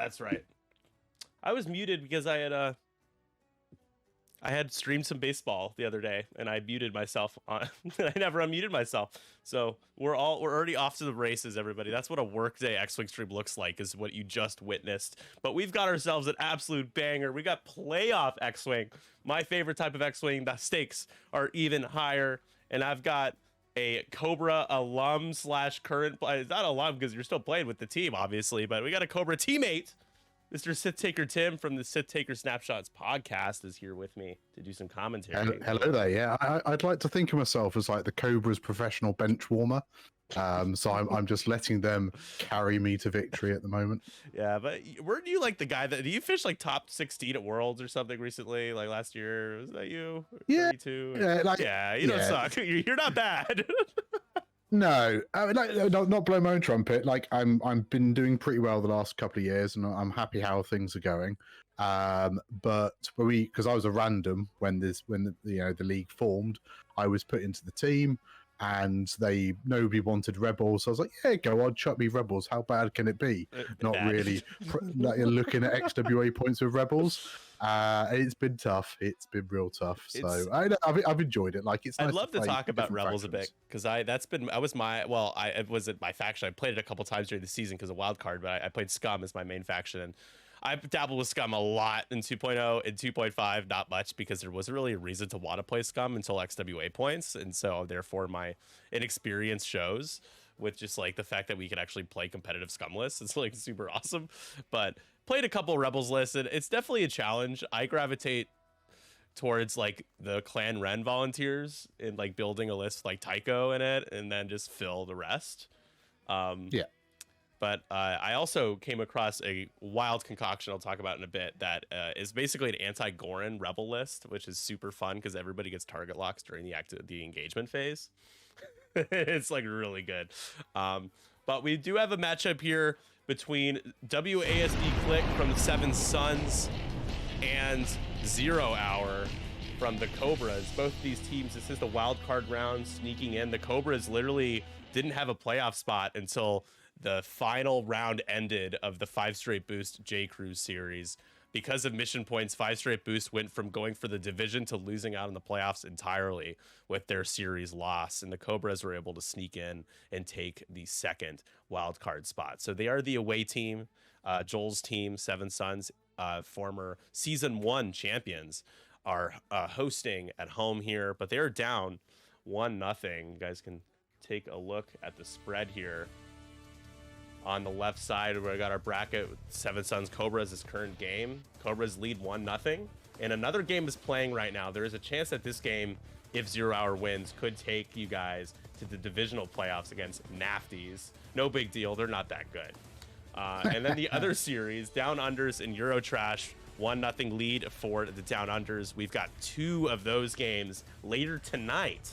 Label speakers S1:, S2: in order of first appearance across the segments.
S1: that's right. I was muted because I had streamed some baseball the other day, and I muted myself. I never unmuted myself, so we're already off to the races, everybody. That's what a workday X-Wing stream looks like, is what you just witnessed. But we've got ourselves an absolute banger. We got playoff X-Wing, my favorite type of X-Wing. The stakes are even higher, and I've got a Cobra alum / current. It's not alum because you're still playing with the team, obviously, but we got a Cobra teammate. Mr. Sith Taker Tim from the Sith Taker Snapshots podcast is here with me to do some commentary.
S2: Hello there. Yeah, I'd like to think of myself as like the Cobra's professional bench warmer. So I'm just letting them carry me to victory at the moment.
S1: Yeah, but weren't you like the guy that do you fish like top 16 at Worlds or something recently? Like last year, was that you?
S2: Yeah,
S1: 32?
S2: yeah,
S1: you don't suck. You're not bad.
S2: No, not blow my own trumpet. Like I'm been doing pretty well the last couple of years, and I'm happy how things are going. But because I was a random when the league formed, I was put into the team, and nobody wanted Rebels. So I was like, yeah, go on, chuck me Rebels. How bad can it be? Not really. Looking at XWA points with Rebels. It's been tough. It's been real tough. So I've enjoyed it. Like it's. Nice
S1: I'd love to talk about Rebels
S2: factions.
S1: a bit because it wasn't my faction. I played it a couple times during the season because of Wildcard, but I played Scum as my main faction, and I dabbled with Scum a lot in 2.0 and 2.5, not much because there wasn't really a reason to want to play Scum until XWA points, and so therefore my inexperience shows with just like the fact that we can actually play competitive Scum lists. It's like super awesome, but played a couple Rebels lists, and it's definitely a challenge. I gravitate towards like the Clan Ren volunteers and like building a list like Tycho in it, and then just fill the rest.
S2: Yeah.
S1: But I also came across a wild concoction I'll talk about in a bit that is basically an anti-Goran rebel list, which is super fun because everybody gets target locks during the engagement phase. It's like really good. But we do have a matchup here between WASD Click from the Seven Sons and XeroHour from the Cobras. Both these teams, this is the wild card round sneaking in. The Cobras literally didn't have a playoff spot until the final round ended of the 5 Straight Boost J Cruise series. Because of mission points, 5 Straight Boost went from going for the division to losing out in the playoffs entirely with their series loss, and the Cobras were able to sneak in and take the second wild card spot. So they are the away team. Joel's team, Seven Sons, former season 1 champions, are hosting at home here, but they're down 1-0. You guys can take a look at the spread here. On the left side, we got our bracket with Seven Sons Cobras, this current game. Cobras lead 1-0. And another game is playing right now. There is a chance that this game, if XeroHour wins, could take you guys to the divisional playoffs against Nafties. No big deal. They're not that good. And then the other series, Down Unders and Eurotrash, 1-0 lead for the Down Unders. We've got 2 of those games later tonight.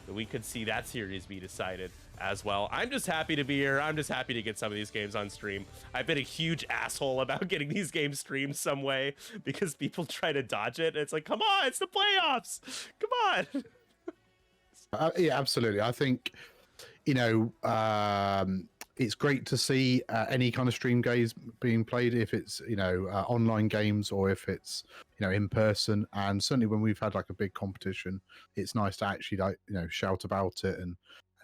S1: We could see that series be decided as well. I'm just happy to be here. I'm just happy to get some of these games on stream. I've been a huge asshole about getting these games streamed some way because people try to dodge it. It's like, come on, it's the playoffs. Come on.
S2: Yeah, absolutely. I think, it's great to see any kind of stream games being played, if it's online games or if it's in person. And certainly when we've had like a big competition, it's nice to actually shout about it and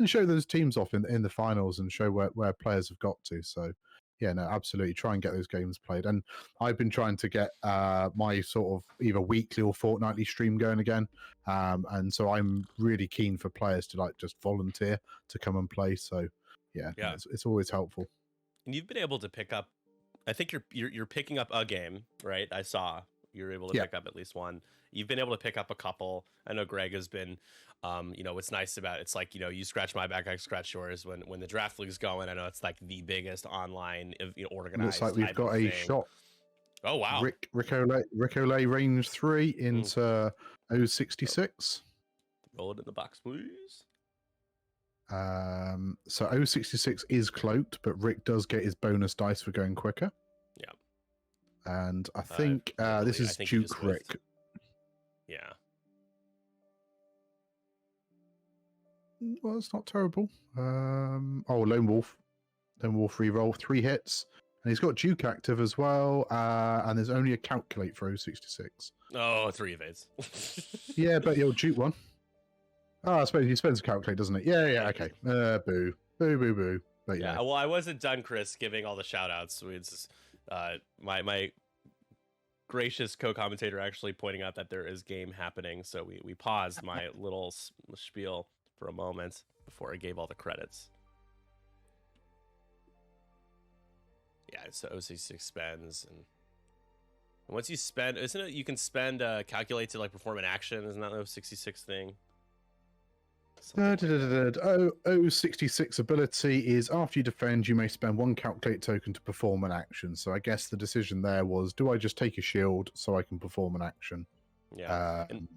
S2: show those teams off in the finals and show where players have got to. So yeah, no, absolutely, try and get those games played. And I've been trying to get my sort of either weekly or fortnightly stream going again, and so I'm really keen for players to like just volunteer to come and play. So yeah. It's always helpful.
S1: And you've been able to pick up, I think you're picking up a game, right? I saw you're able to pick up at least one. You've been able to pick up a couple. I know Greg has been, what's nice about it's like, you scratch my back, I scratch yours. When the draft league's going, I know it's like the biggest online organized.
S2: Looks like we've got a shot.
S1: Oh wow!
S2: Ricolay range 3 into 066.
S1: Roll it in the box, please.
S2: So 066 is cloaked, but Rick does get his bonus dice for going quicker.
S1: Yeah.
S2: And I think this is Duke Rick.
S1: Yeah.
S2: Well, it's not terrible. Lone Wolf reroll 3 hits. And he's got Duke active as well, and there's only a calculate for 066.
S1: Oh, 3 evades.
S2: Yeah, but your Duke one. Oh, I suppose he spends a calculate, doesn't it? Yeah, okay. Boo. Boo, boo, boo. But
S1: yeah, well, I wasn't done, Chris, giving all the shout-outs. It's my gracious co-commentator actually pointing out that there is game happening, so we paused my little spiel for a moment before I gave all the credits. Yeah, so OC6 spends, and once you spend, isn't it you can spend calculate to like perform an action? Isn't that the 66 thing?
S2: 066 ability is after you defend, you may spend 1 calculate token to perform an action. So I guess the decision there was, do I just take a shield so I can perform an action?
S1: Yeah. And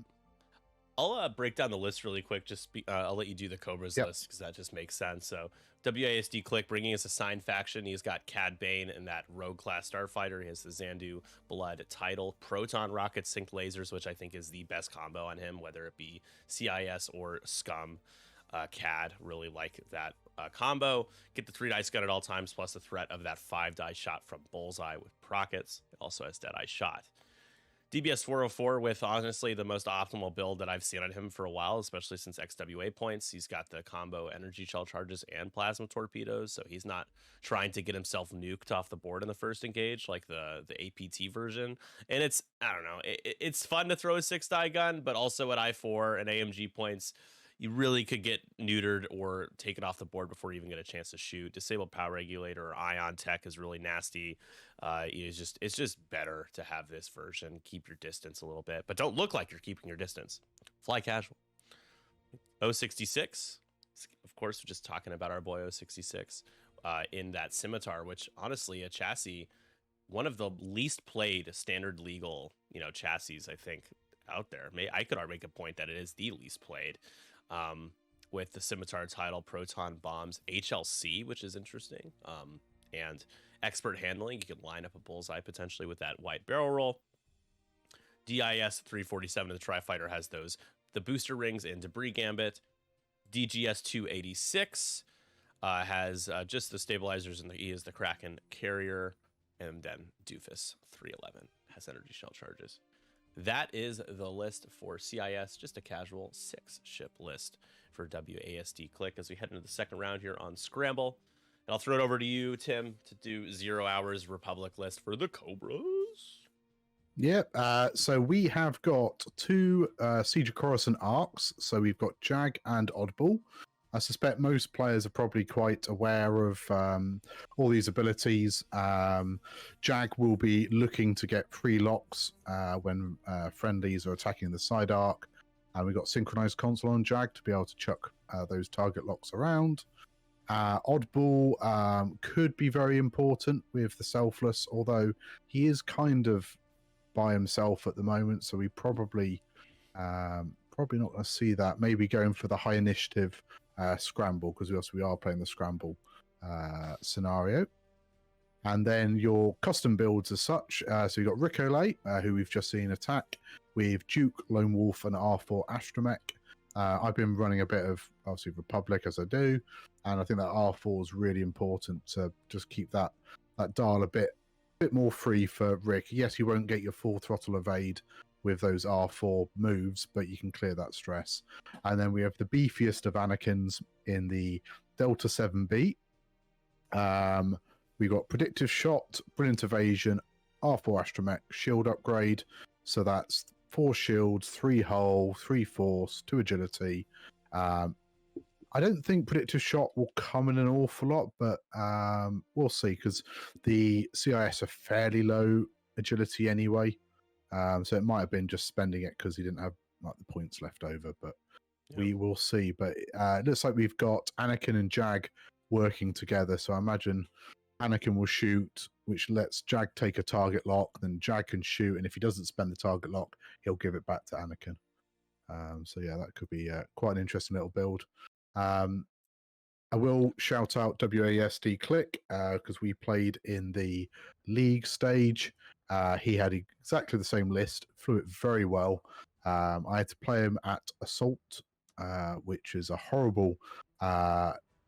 S1: I'll break down the list really quick. I'll let you do the Cobras list because that just makes sense. So WASD Click bringing us assigned faction. He's got Cad Bane and that rogue class starfighter. He has the Xandu Blood title, proton rocket synced lasers, which I think is the best combo on him, whether it be CIS or Scum. Cad, really like that combo. Get the 3 dice gun at all times, plus the threat of that 5 die shot from Bullseye with Prockets. It also has Deadeye Shot. DBS 404 with honestly the most optimal build that I've seen on him for a while, especially since XWA points. He's got the combo energy shell charges and plasma torpedoes, so he's not trying to get himself nuked off the board in the first engage like the APT version. And it's, I don't know, it's fun to throw a 6 die gun, but also at I4 and AMG points, you really could get neutered or taken off the board before you even get a chance to shoot. Disabled power regulator or ion tech is really nasty. It's just better to have this version. Keep your distance a little bit, but don't look like you're keeping your distance. Fly casual. 066. Of course, we're just talking about our boy 066 in that scimitar, which honestly, a chassis, one of the least played standard legal, chassis, I think, out there. I could make a point that it is the least played. With the scimitar title, proton bombs, HLC, which is interesting, and expert handling. You can line up a bullseye potentially with that white barrel roll. DIS 347 of the Tri-Fighter has the booster rings and debris gambit. DGS 286 has just the stabilizers, and he is the Kraken carrier, and then Doofus 311 has energy shell charges. That is the list for CIS, just a casual 6-ship list for WASD Click as we head into the second round here on Scramble. And I'll throw it over to you, Tim, to do XeroHour's Republic list for the Cobras.
S2: Yep. So we have got 2 Siege of Coruscant arcs. So we've got Jag and Oddball. I suspect most players are probably quite aware of all these abilities. Jag will be looking to get free locks when friendlies are attacking the side arc. And we've got synchronized console on Jag to be able to chuck those target locks around. Oddball could be very important with the selfless, although he is kind of by himself at the moment, so we probably not going to see that. Maybe going for the high initiative scramble, because we are playing the scramble scenario. And then your custom builds as such. So you've got Ricolay, who we've just seen attack, with Duke, Lone Wolf, and R4 Astromech. I've been running a bit of, obviously, Republic as I do, and I think that R4 is really important to just keep that dial a bit more free for Rick. Yes, you won't get your full throttle evade with those R4 moves, but you can clear that stress. And then we have the beefiest of Anakins in the Delta 7B. We've got Predictive Shot, Brilliant Evasion, R4 Astromech, Shield Upgrade. So that's 4 shields, 3 hull, 3 force, 2 agility. I don't think Predictive Shot will come in an awful lot, but we'll see, because the CIS are fairly low agility anyway. So it might have been just spending it because he didn't have like the points left over, but we will see. But it looks like we've got Anakin and Jag working together. So I imagine Anakin will shoot, which lets Jag take a target lock. Then Jag can shoot, and if he doesn't spend the target lock, he'll give it back to Anakin. So yeah, that could be quite an interesting little build. I will shout out WASD Click because we played in the league stage. He had exactly the same list, flew it very well. I had to play him at Assault, which is a horrible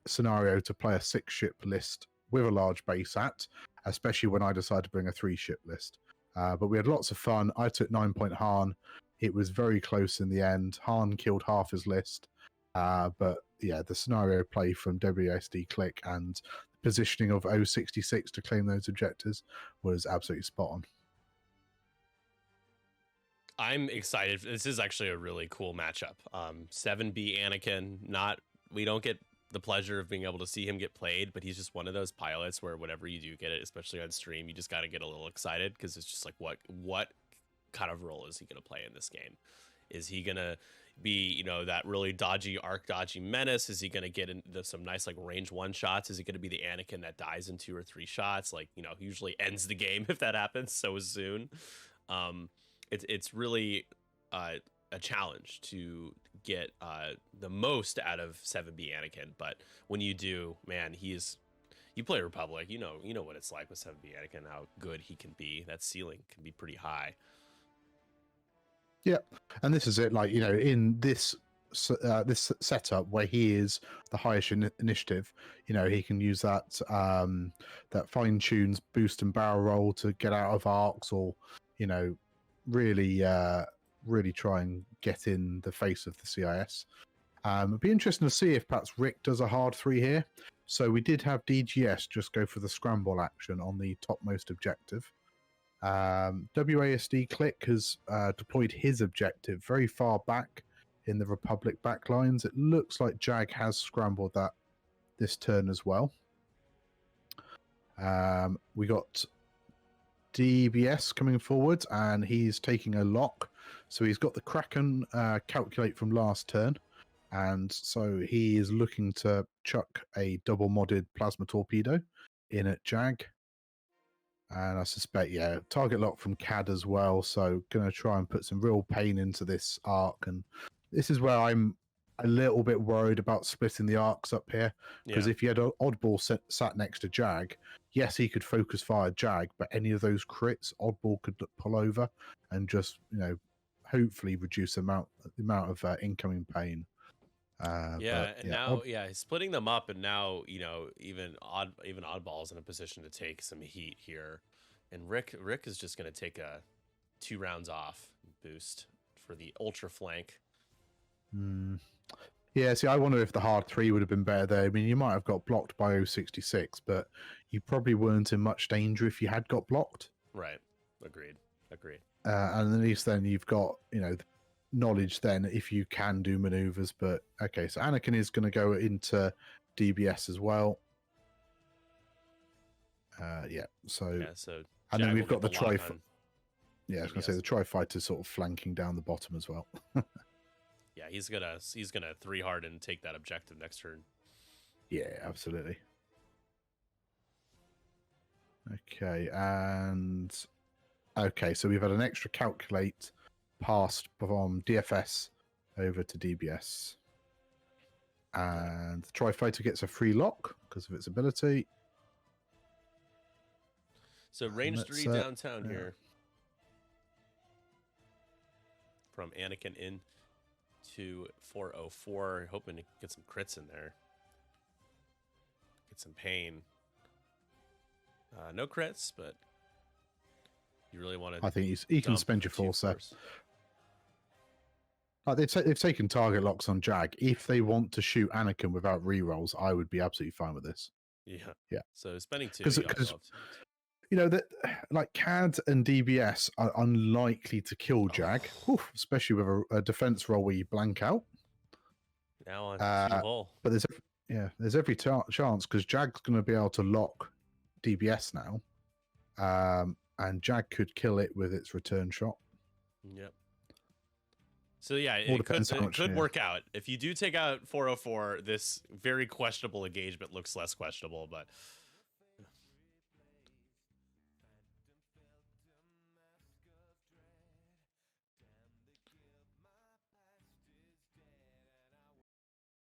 S2: scenario to play a 6-ship list with a large base at. especially when I decided to bring a 3-ship list. But we had lots of fun. I took 9-point Han. It was very close in the end. Han killed half his list. But yeah, the scenario play from WASD Click and positioning of 066 to claim those objectives was absolutely spot on.
S1: I'm excited. This is actually a really cool matchup. 7B Anakin, we don't get the pleasure of being able to see him get played, but he's just one of those pilots where whenever you do get it, especially on stream, you just got to get a little excited because it's just like, what kind of role is he going to play in this game? Is he going to be, that really dodgy menace? Is he going to get into some nice like range 1 shots? Is he going to be the Anakin that dies in 2 or 3 shots? Like, usually ends the game if that happens so soon. It's really a challenge to get the most out of 7B Anakin, but when you do, man, you play Republic, you know what it's like with 7B Anakin, how good he can be. That ceiling can be pretty high.
S2: Yeah, and this is it. Like, in this setup where he is the highest initiative, he can use that that fine tunes boost and barrel roll to get out of arcs, or really try and get in the face of the CIS. It'd be interesting to see if perhaps Rick does a hard 3 here. So we did have DGS just go for the scramble action on the topmost objective. WASD Click has deployed his objective very far back in the Republic backlines. It looks like Jag has scrambled that this turn as well. We got DBS coming forward, and he's taking a lock. So he's got the Kraken calculate from last turn, and so he is looking to chuck a double modded plasma torpedo in at Jag. And I suspect, target lock from CAD as well. So going to try and put some real pain into this arc. And this is where I'm a little bit worried about splitting the arcs up here. Because if you had an oddball sat next to Jag, yes, he could focus fire Jag, but any of those crits, oddball could pull over and just, hopefully reduce the amount of incoming pain.
S1: He's splitting them up, and now even oddball's in a position to take some heat here, and Rick is just going to take a 2 rounds off boost for the ultra flank.
S2: Yeah, see, I wonder if the hard 3 would have been better there. I mean, you might have got blocked by 066, but you probably weren't in much danger if you had got blocked.
S1: Right. Agreed.
S2: And at least then you've got knowledge then if you can do maneuvers. But okay, so Anakin is going to go into DBS as well. So and then we've got the tri. Yeah, I was going to say the tri-fighter sort of flanking down the bottom as well.
S1: Yeah, he's gonna 3 hard and take that objective next turn.
S2: Yeah, absolutely. Okay, so we've had an extra calculate passed from DFS over to DBS. And the Tri-Fighter gets a free lock because of its ability.
S1: So range 3 downtown here. From Anakin in to 404. Hoping to get some crits in there. Get some pain. No crits, but you really want to...
S2: I think he can spend your force there. They've taken target locks on Jag. If they want to shoot Anakin without rerolls, I would be absolutely fine with this.
S1: Yeah. So spending 2.
S2: Because that like CAD and DBS are unlikely to kill Jag, especially with a defense roll where you blank out.
S1: Now on 2 hole.
S2: But there's every chance because Jag's going to be able to lock DBS now, and Jag could kill it with its return shot.
S1: Yep. So yeah, it could work out. If you do take out 404, this very questionable engagement looks less questionable, but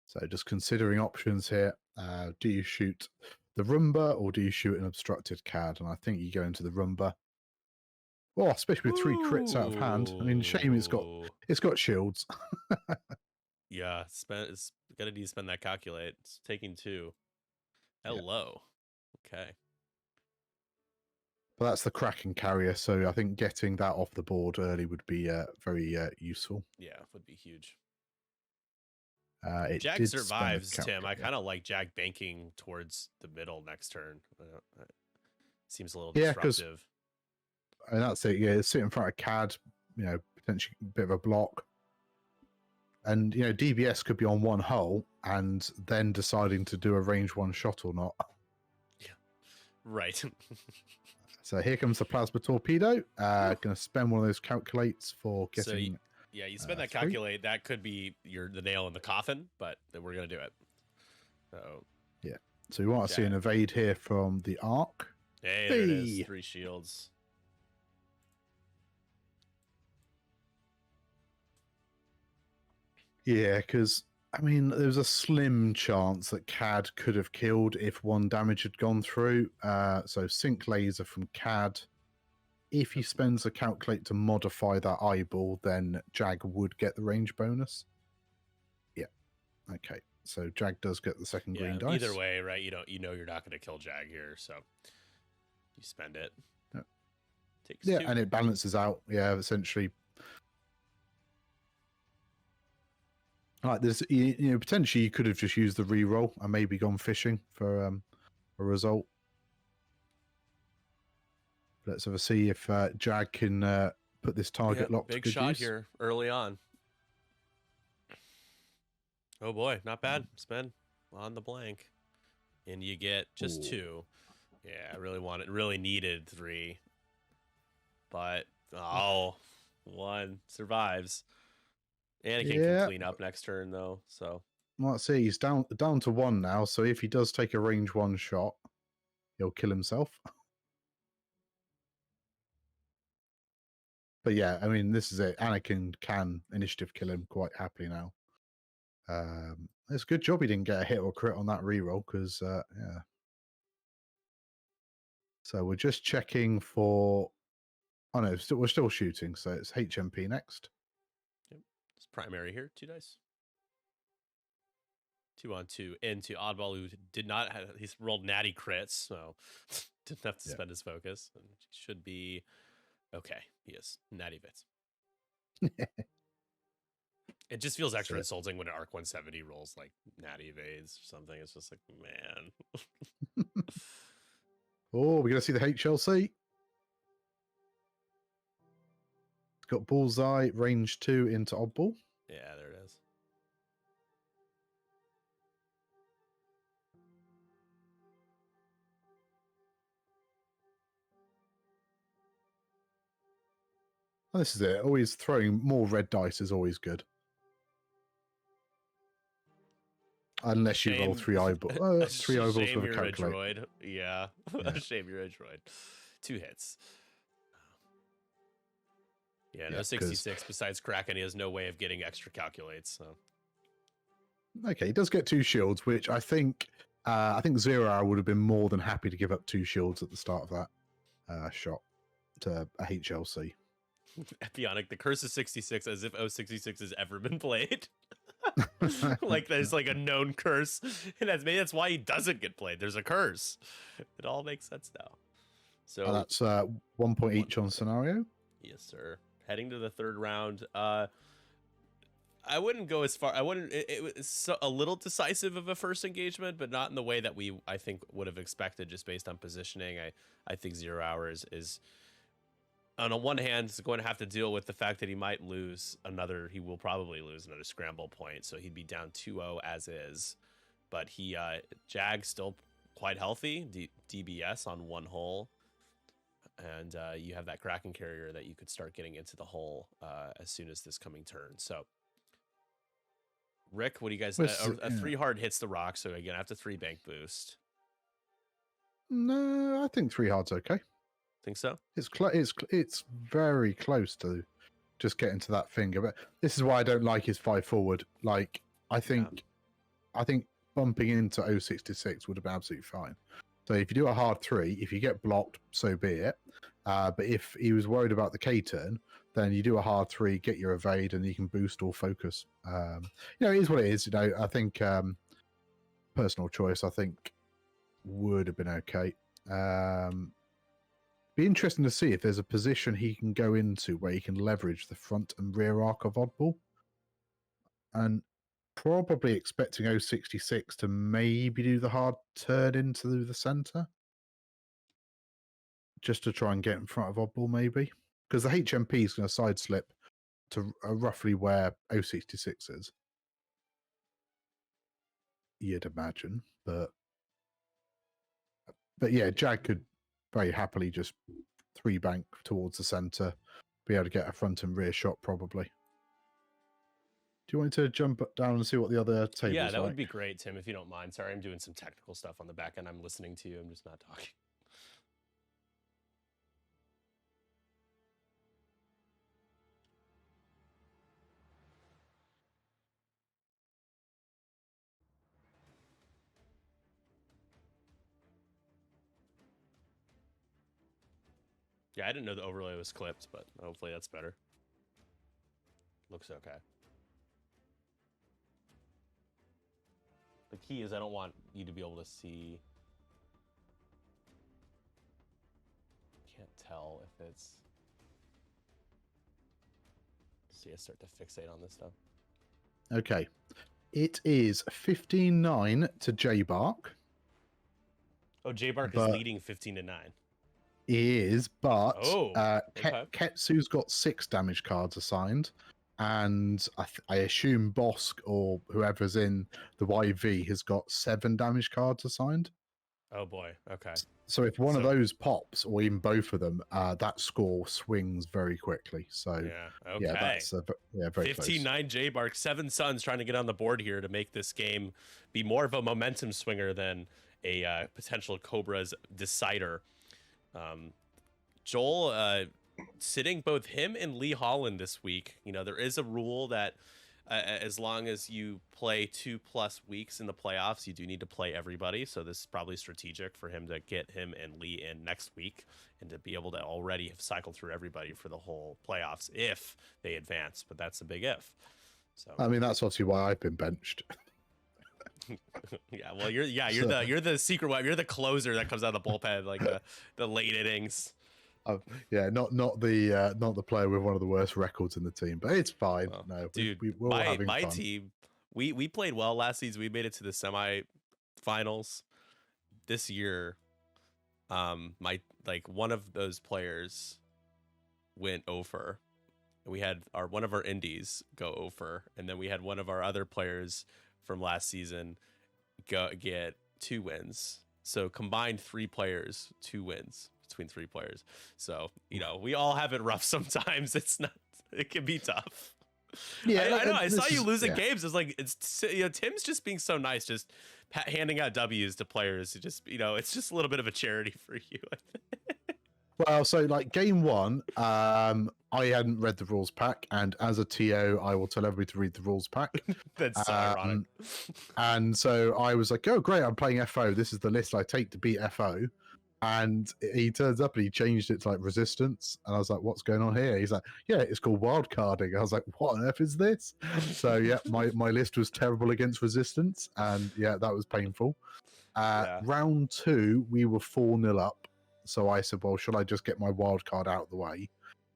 S2: so just considering options here. Do you shoot the Roomba or do you shoot an obstructed CAD? And I think you go into the Roomba. Oh, especially with 3 crits out of hand. I mean, shame it's got shields.
S1: Yeah, it's gonna need to spend that calculate. It's taking 2. Hello. Yeah. Okay.
S2: But that's the Kraken carrier, so I think getting that off the board early would be very useful.
S1: Yeah, would be huge.
S2: It
S1: Jag
S2: did spend a
S1: survives, Tim. I kind of like Jag banking towards the middle next turn. Seems a little disruptive.
S2: And that's it. Yeah, sit in front of CAD, potentially a bit of a block. And, DBS could be on one hull and then deciding to do a range one shot or not.
S1: Yeah, right.
S2: So here comes the plasma torpedo. Going to spend one of those calculates for getting...
S1: So you spend that calculate. That could be the nail in the coffin, but we're going to do it. So
S2: yeah. So we want to see an evade here from the Arc.
S1: Hey, there it is. 3 shields.
S2: Yeah, because, there was a slim chance that CAD could have killed if 1 damage had gone through. So sync laser from CAD. If he spends a calculate to modify that eyeball, then Jag would get the range bonus. Yeah. Okay. So Jag does get the second green dice.
S1: Either way, right? You know you're not going to kill Jag here, so you spend it.
S2: Yeah.
S1: Takes 2.
S2: And it balances out. Yeah, essentially. Like this, potentially you could have just used the reroll and maybe gone fishing for a result. Let's have a see if Jag can put this target lock to good use.
S1: Big shot here early on. Oh boy, not bad. Spend on the blank, and you get just 2. Yeah, I really needed 3, but 1 survives. Anakin can clean up next turn though. So
S2: let's see. He's down to 1 now. So if he does take a range 1 shot, he'll kill himself. But yeah, this is it. Anakin can initiative kill him quite happily now. It's a good job he didn't get a hit or crit on that reroll because, yeah. So we're just checking for... Oh no, we're still shooting, so it's HMP next.
S1: Yep. It's primary here, 2 dice. 2 on 2 into Oddball, who did not have... He's rolled natty crits, so didn't have to spend his focus. And should be... Okay, he is. Natty bits. It just feels extra insulting when an Arc 170 rolls like natty evades or something. It's just like, man.
S2: Oh, we're going to see the HLC. It's got bullseye, range 2 into oddball.
S1: Yeah, there it is.
S2: Oh, this is it. Always throwing more red dice is always good. Unless you roll 3 eyeballs. 3 eyeballs with a calculator.
S1: Yeah. Shame you're a droid. 2 hits. Yeah, no 66 besides Kraken. He has no way of getting extra calculates. So.
S2: Okay, he does get 2 shields, which I think XeroHour would have been more than happy to give up 2 shields at the start of that shot to a HLC.
S1: Epionic, the curse of 66, as if 066 has ever been played. Like there's like a known curse, and maybe that's why he doesn't get played. There's a curse. It all makes sense now. So
S2: that's 1 point each on scenario.
S1: Yes, sir. Heading to the 3rd round. I wouldn't go as far. It was a little decisive of a first engagement, but not in the way that I think would have expected just based on positioning. I think XeroHour is on the one hand, is going to have to deal with the fact that he will probably lose another scramble point. So he'd be down 2-0 as is, but Jag's still quite healthy. DBS on 1 hole. And you have that Kraken carrier that you could start getting into the hole as soon as this coming turn. So Rick, what do you guys... a 3 hard hits the rock, so again, after 3 bank boost.
S2: No, I think 3 hard's okay.
S1: Think so?
S2: It's very close to just getting to that finger, but this is why I don't like his 5 forward. Like, I think bumping into 066 would have been absolutely fine. So if you do a hard 3, if you get blocked, so be it. But if he was worried about the K turn, then you do a hard 3, get your evade, and you can boost or focus. It is what it is. I think personal choice, I think, would have been okay. Be interesting to see if there's a position he can go into where he can leverage the front and rear arc of Oddball. And probably expecting 066 to maybe do the hard turn into the center. Just to try and get in front of Oddball, maybe. Because the HMP is going to side slip to roughly where 066 is. You'd imagine. But yeah, Jag could very happily just 3-bank towards the center, be able to get a front and rear shot probably. Do you want to jump down and see what the other tables
S1: Yeah, that
S2: like?
S1: would be great, Tim, if you don't mind. Sorry, I'm doing some technical stuff on the back end. I'm listening to you. I'm just not talking. Yeah, I didn't know the overlay was clipped, but hopefully that's better. Looks okay. The key is I don't want you to be able to see. Can't tell if it's. See, I start to fixate on this stuff.
S2: Okay. It is 15-9 to J-Bark.
S1: Oh, J-Bark is leading 15-9.
S2: He is, but
S1: okay.
S2: Ketsu's got 6 damage cards assigned, and I assume Bosk or whoever's in the YV has got 7 damage cards assigned.
S1: Oh boy, okay.
S2: So if one of those pops, or even both of them, that score swings very quickly. So
S1: yeah, okay.
S2: Yeah, that's very
S1: 15-9 J-Bark, 7 Suns trying to get on the board here to make this game be more of a momentum swinger than a potential Cobras decider. Joel sitting both him and Lee Holland this week. You know, there is a rule that as long as you play 2+ weeks in the playoffs, you do need to play everybody. So this is probably strategic for him to get him and Lee in next week and to be able to already have cycled through everybody for the whole playoffs if they advance. But that's a big if. So
S2: I mean, that's obviously why I've been benched.
S1: Yeah, well, you're the secret weapon. You're the closer that comes out of the bullpen, like the late innings.
S2: Yeah, not the player with one of the worst records in the team, but it's fine.
S1: Well,
S2: no,
S1: dude,
S2: we're having
S1: my
S2: fun.
S1: team, we played well last season. We made it to the semi-finals. This year, one of those players went over. We had one of our indies go over, and then we had one of our other players from last season get 2 wins. So combined 3 players, 2 wins between 3 players. So, you know, we all have it rough sometimes. It can be tough. Yeah, I know. I saw you losing games. It's like, Tim's just being so nice, just handing out W's to players. It's just a little bit of a charity for you.
S2: Well, so like game 1, I hadn't read the rules pack, and as a TO, I will tell everybody to read the rules pack.
S1: That's so ironic.
S2: And so I was like, oh, great, I'm playing FO. This is the list I take to beat FO. And he turns up and he changed it to like resistance. And I was like, what's going on here? He's like, yeah, it's called wildcarding. I was like, what on earth is this? So yeah, my list was terrible against resistance. And yeah, that was painful. Round 2, we were 4-0 up. So I said, well, should I just get my wild card out of the way?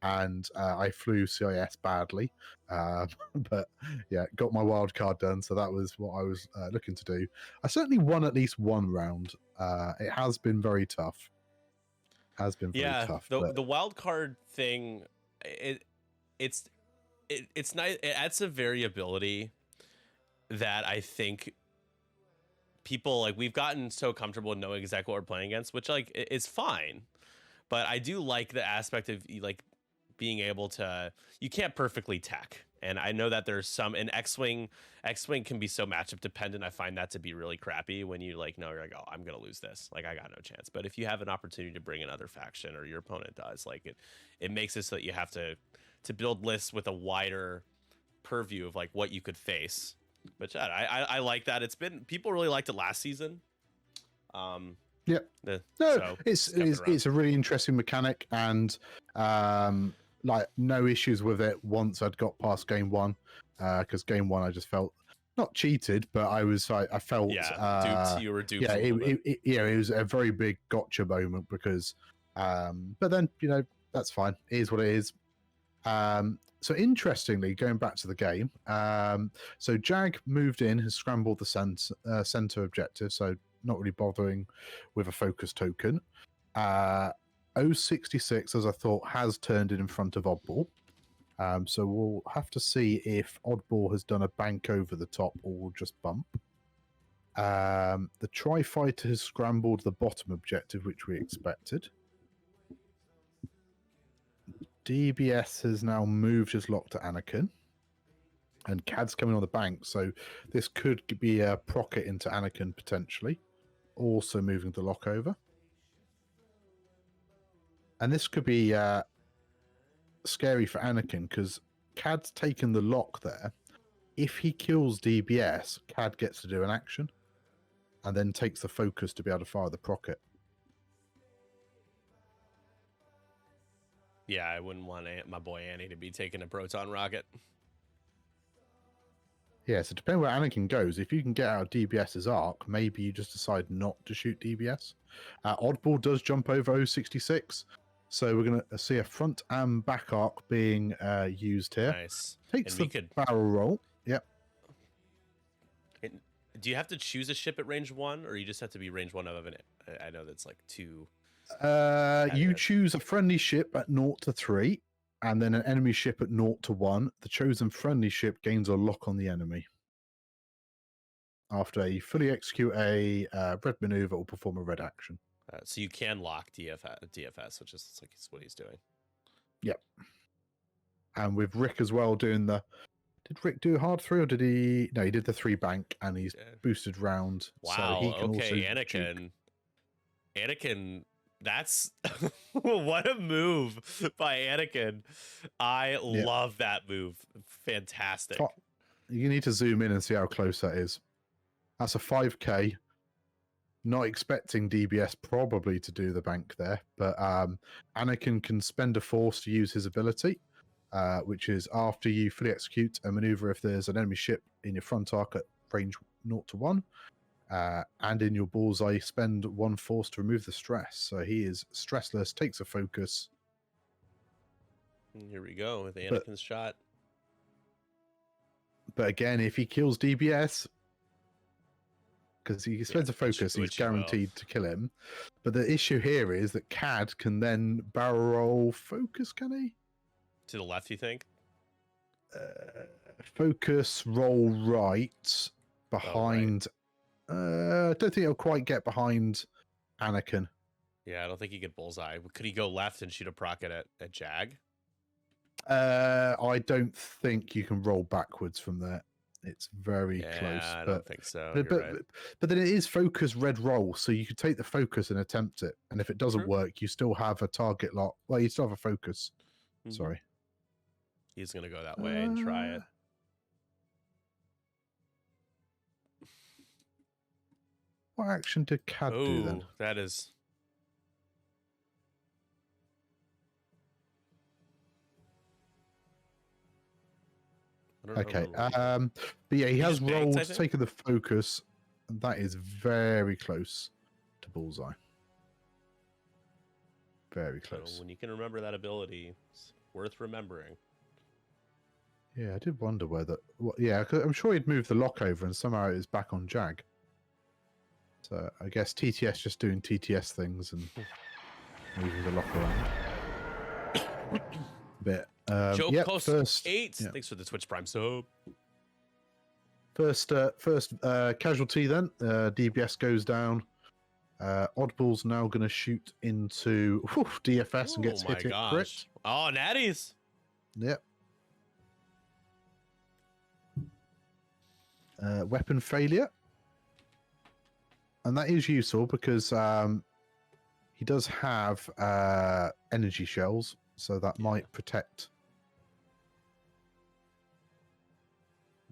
S2: And I flew CIS badly. But yeah, got my wild card done. So that was what I was looking to do. I certainly won at least one round. It has been very tough. Tough.
S1: The wild card thing, it's nice. It adds some variability that I think people we've gotten so comfortable knowing exactly what we're playing against, which is fine. But I do like the aspect of being able to, you can't perfectly tech. And I know that there's some in X-Wing can be so matchup dependent. I find that to be really crappy when you know, you're like, oh, I'm going to lose this. I got no chance. But if you have an opportunity to bring another faction or your opponent does, it makes it so that you have to build lists with a wider purview of what you could face. But yeah, I like that. People really liked it last season.
S2: Yeah. It's a really interesting mechanic, and no issues with it once I'd got past game 1, because game 1 I just felt not cheated, but I felt
S1: duped. You were duped.
S2: Yeah, it was a very big gotcha moment because But then, that's fine. It is what it is. So interestingly, going back to the game, so Jag moved in, has scrambled the center objective, so not really bothering with a focus token. 066, as I thought, has turned in front of Oddball. So we'll have to see if Oddball has done a bank over the top or will just bump. The Tri-Fighter has scrambled the bottom objective, which we expected. DBS has now moved his lock to Anakin. And CAD's coming on the bank, so this could be a procket into Anakin potentially. Also moving the lock over. And this could be scary for Anakin, because CAD's taken the lock there. If he kills DBS, CAD gets to do an action. And then takes the focus to be able to fire the procket.
S1: Yeah, I wouldn't want my boy Annie to be taking a proton rocket.
S2: Yeah, so depending where Anakin goes, if you can get out of DBS's arc, maybe you just decide not to shoot DBS. Oddball does jump over 066, so we're going to see a front and back arc being used here.
S1: Nice.
S2: Takes the barrel roll. Yep.
S1: Do you have to choose a ship at range 1, or you just have to be range 1 of an? I know that's like 2.
S2: You choose a friendly ship at 0 to 3, and then an enemy ship at 0 to 1. The chosen friendly ship gains a lock on the enemy. After you fully execute a red maneuver or perform a red action.
S1: So you can lock DFS, which is like what he's doing.
S2: Yep. And with Rick as well doing the... Did Rick do a hard 3, or did he... No, he did the 3 bank, and he's boosted round.
S1: Wow,
S2: so he can
S1: okay,
S2: also
S1: Anakin, that's... what a move by Anakin. I love that move. Fantastic.
S2: You need to zoom in and see how close that is. That's a 5k. Not expecting DBS probably to do the bank there, but Anakin can spend a force to use his ability. Which is after you fully execute a maneuver if there's an enemy ship in your front arc at range 0 to 1, and in your bullseye, spend 1 force to remove the stress. So he is stressless, takes a focus.
S1: Here we go with Anakin's shot.
S2: But again, if he kills DBS, because he spends a focus, he's guaranteed to kill him. But the issue here is that CAD can then barrel roll focus, can he?
S1: To the left, you think?
S2: Focus, roll right, behind... I don't think he'll quite get behind Anakin.
S1: Yeah, I don't think he could bullseye. Could he go left and shoot a procket at Jag?
S2: I don't think you can roll backwards from there. It's very close.
S1: I don't think so.
S2: But then it is focus red roll, so you could take the focus and attempt it. And if it doesn't work, you still have a target lock. Well, you still have a focus. Mm-hmm. Sorry.
S1: He's going to go that way and try it.
S2: What action did CAD do then?
S1: That is...
S2: Okay. But yeah, he has rolled, taken the focus, and that is very close to bullseye. Very close.
S1: So when you can remember that ability, it's worth remembering.
S2: Yeah, I did wonder whether... yeah, I'm sure he'd moved the lock over and somehow it was back on Jag. So I guess TTS just doing TTS things and moving the lock around. Bit.
S1: Joe Post
S2: first,
S1: 8. Yeah. Thanks for the Twitch Prime sub.
S2: First casualty then. DBS goes down. Oddball's now going to shoot into DFS and gets hit. Crit.
S1: Oh, natties.
S2: Yep. Weapon failure. And that is useful because he does have energy shells, so that might protect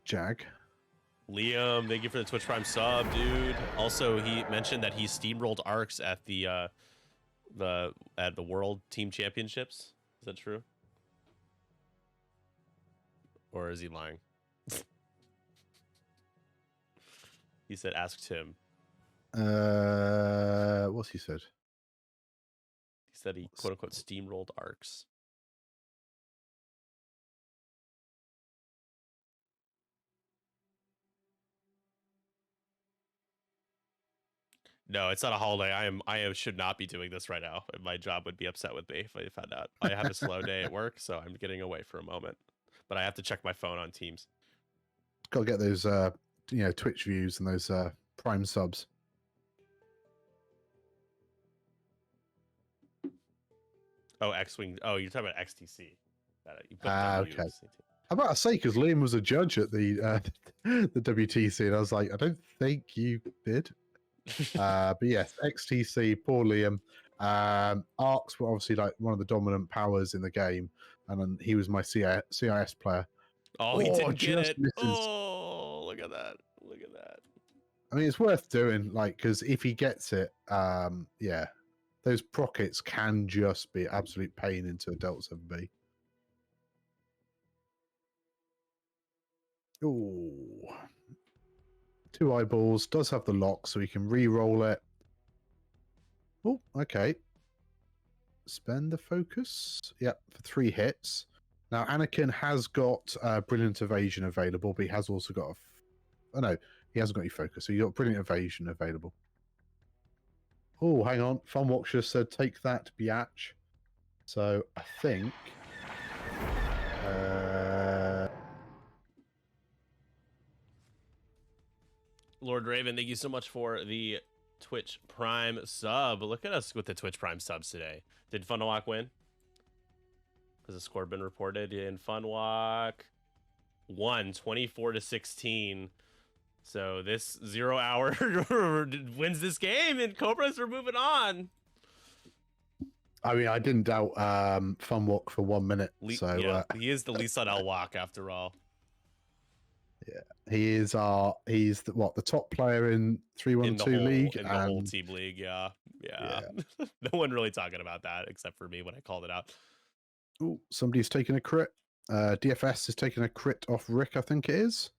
S2: Jag.
S1: Liam, thank you for the Twitch Prime sub, dude. Also, he mentioned that he steamrolled arcs at the World Team Championships. Is that true? Or is he lying? He said, "Ask Tim."
S2: What's he said?
S1: He said he quote unquote steamrolled arcs. No, it's not a holiday. I should not be doing this right now. My job would be upset with me if I found out. I have a slow day at work, so I'm getting away for a moment. But I have to check my phone on Teams.
S2: Got to get those Twitch views and those Prime subs.
S1: Oh, X-Wing. Oh, you're talking about XTC. You put
S2: Okay. I'm about to say, because Liam was a judge at the the WTC, and I was like, I don't think you did. But yes, XTC, poor Liam. Arcs were obviously like one of the dominant powers in the game, and then he was my CIS player.
S1: Oh, he didn't get it.
S2: Misses.
S1: Oh, look at that. Look at that.
S2: I mean, it's worth doing, like, because if he gets it, yeah, those prockets can just be absolute pain into a Delta 7B. Ooh. 2 eyeballs, does have the lock, so we can re-roll it. Oh, okay. Spend the focus. Yep, for 3 hits. Now, Anakin has got Brilliant Evasion available, but he has also got oh, no, he hasn't got any focus, so you got Brilliant Evasion available. Oh, hang on. Funwalk just said, take that, biatch. So, I think...
S1: Lord Raven, thank you so much for the Twitch Prime sub. Look at us with the Twitch Prime subs today. Did Funwalk win? Has a score been reported? In Funwalk won 24-16. So this XeroHour wins this game, and Cobras are moving on.
S2: I mean, I didn't doubt Funwalk for 1 minute.
S1: Yeah, he is the Lee Sun El Walk after all.
S2: Yeah, he is he's the top player in 312 league
S1: in the whole team league. Yeah. No one really talking about that except for me when I called it out.
S2: Oh, somebody's taking a crit. DFS is taking a crit off Rick, I think it is.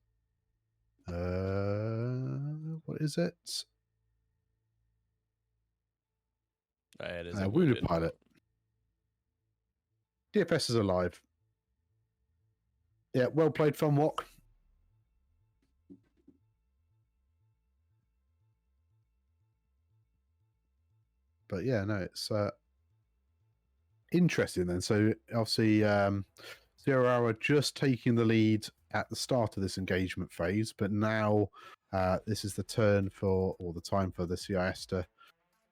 S2: What is it?
S1: It is
S2: Wounded Pilot. DFS is alive. Yeah, well played, Funwalk. But yeah, no, it's interesting then. So obviously, XeroHour just taking the lead at the start of this engagement phase, but now this is the turn for, or the time for the CIS to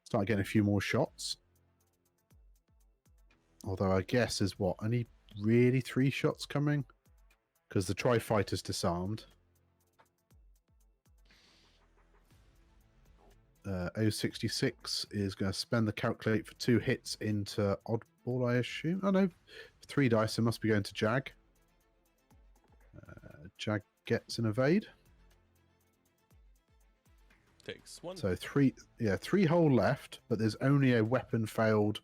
S2: start getting a few more shots. Although I guess is only really 3 shots coming, because the Tri-Fighter's disarmed. 066 is going to spend the calculate for 2 hits into oddball, I assume. Oh no, 3 dice. It must be going to Jag. Jag gets an evade.
S1: Takes 1.
S2: So 3 hole left, but there's only a weapon failed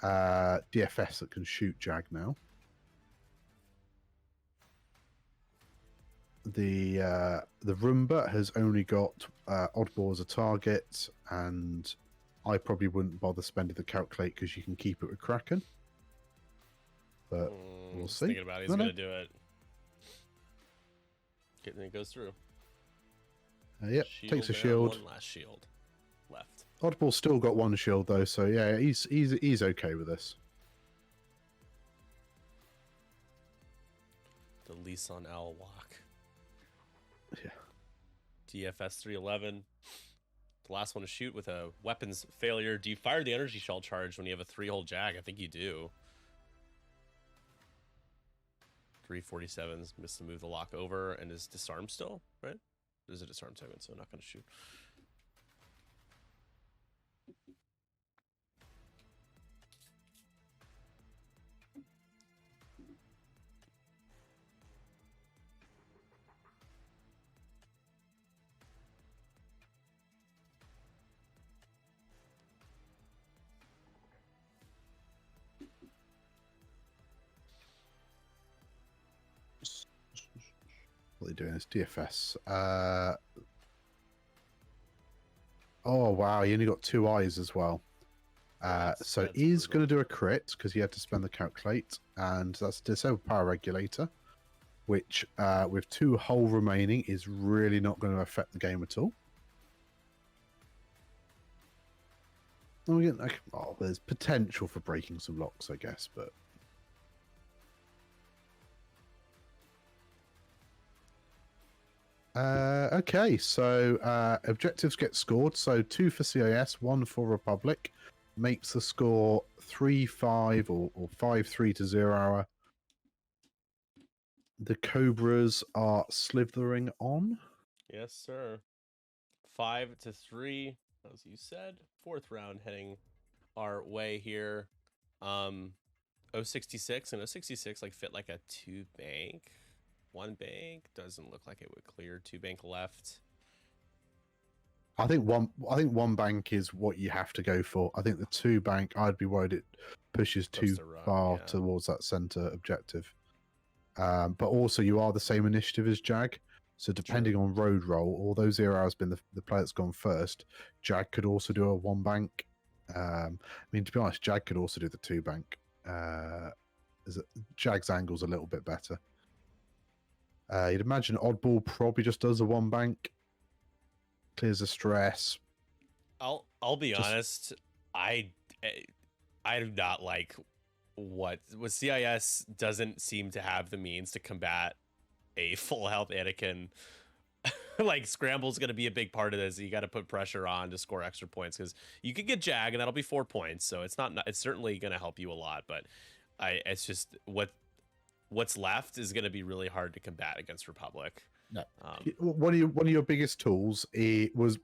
S2: DFS that can shoot Jag now. The Roomba has only got oddball as a target, and I probably wouldn't bother spending the calculate because you can keep it with Kraken. But we'll see.
S1: Thinking about it, he's gonna do it. And it goes through.
S2: Yep, takes a shield.
S1: 1 last shield left.
S2: Oddball's still got 1 shield though, so yeah, he's okay with this.
S1: The Lee Sun El Walk.
S2: Yeah.
S1: DFS 311. The last one to shoot with a weapons failure. Do you fire the energy shell charge when you have a 3-hole Jag? I think you do. 347's missed to move the lock over and is disarmed still, right? There's a disarm segment, so not going to shoot.
S2: What are they doing? It's DFS. Oh wow, he only got 2 eyes as well. So
S1: that's
S2: he's
S1: brutal.
S2: going to do a crit because you have to spend the calculate, and that's disable power regulator, which with 2 hull remaining is really not going to affect the game at all. Oh, there's potential for breaking some locks, I guess, but okay. So objectives get scored. So 2 for CIS, 1 for Republic, makes the score 3-5 or 5-3 to XeroHour. The Cobras are slithering on.
S1: Yes, sir. 5-3, as you said. 4th round heading our way here. 066 and 066 like fit like a 2 bank. 1 bank doesn't look like it would clear. 2 bank left.
S2: I think one bank is what you have to go for. I think the 2 bank, I'd be worried it pushes too far towards that center objective. But also you are the same initiative as Jag. So depending on road roll, although XeroHour has been the player that's gone first, Jag could also do a 1 bank. I mean, to be honest, Jag could also do the 2 bank. Jag's angle's a little bit better. You'd imagine Oddball probably just does a 1 bank, clears the stress.
S1: I'll be honest. I do not like what CIS doesn't seem to have the means to combat a full health Anakin. Like Scramble's going to be a big part of this. You got to put pressure on to score extra points because you could get Jag and that'll be 4 points. So it's certainly going to help you a lot. But it's just what's left is going to be really hard to combat against Republic.
S2: No. One of your biggest tools was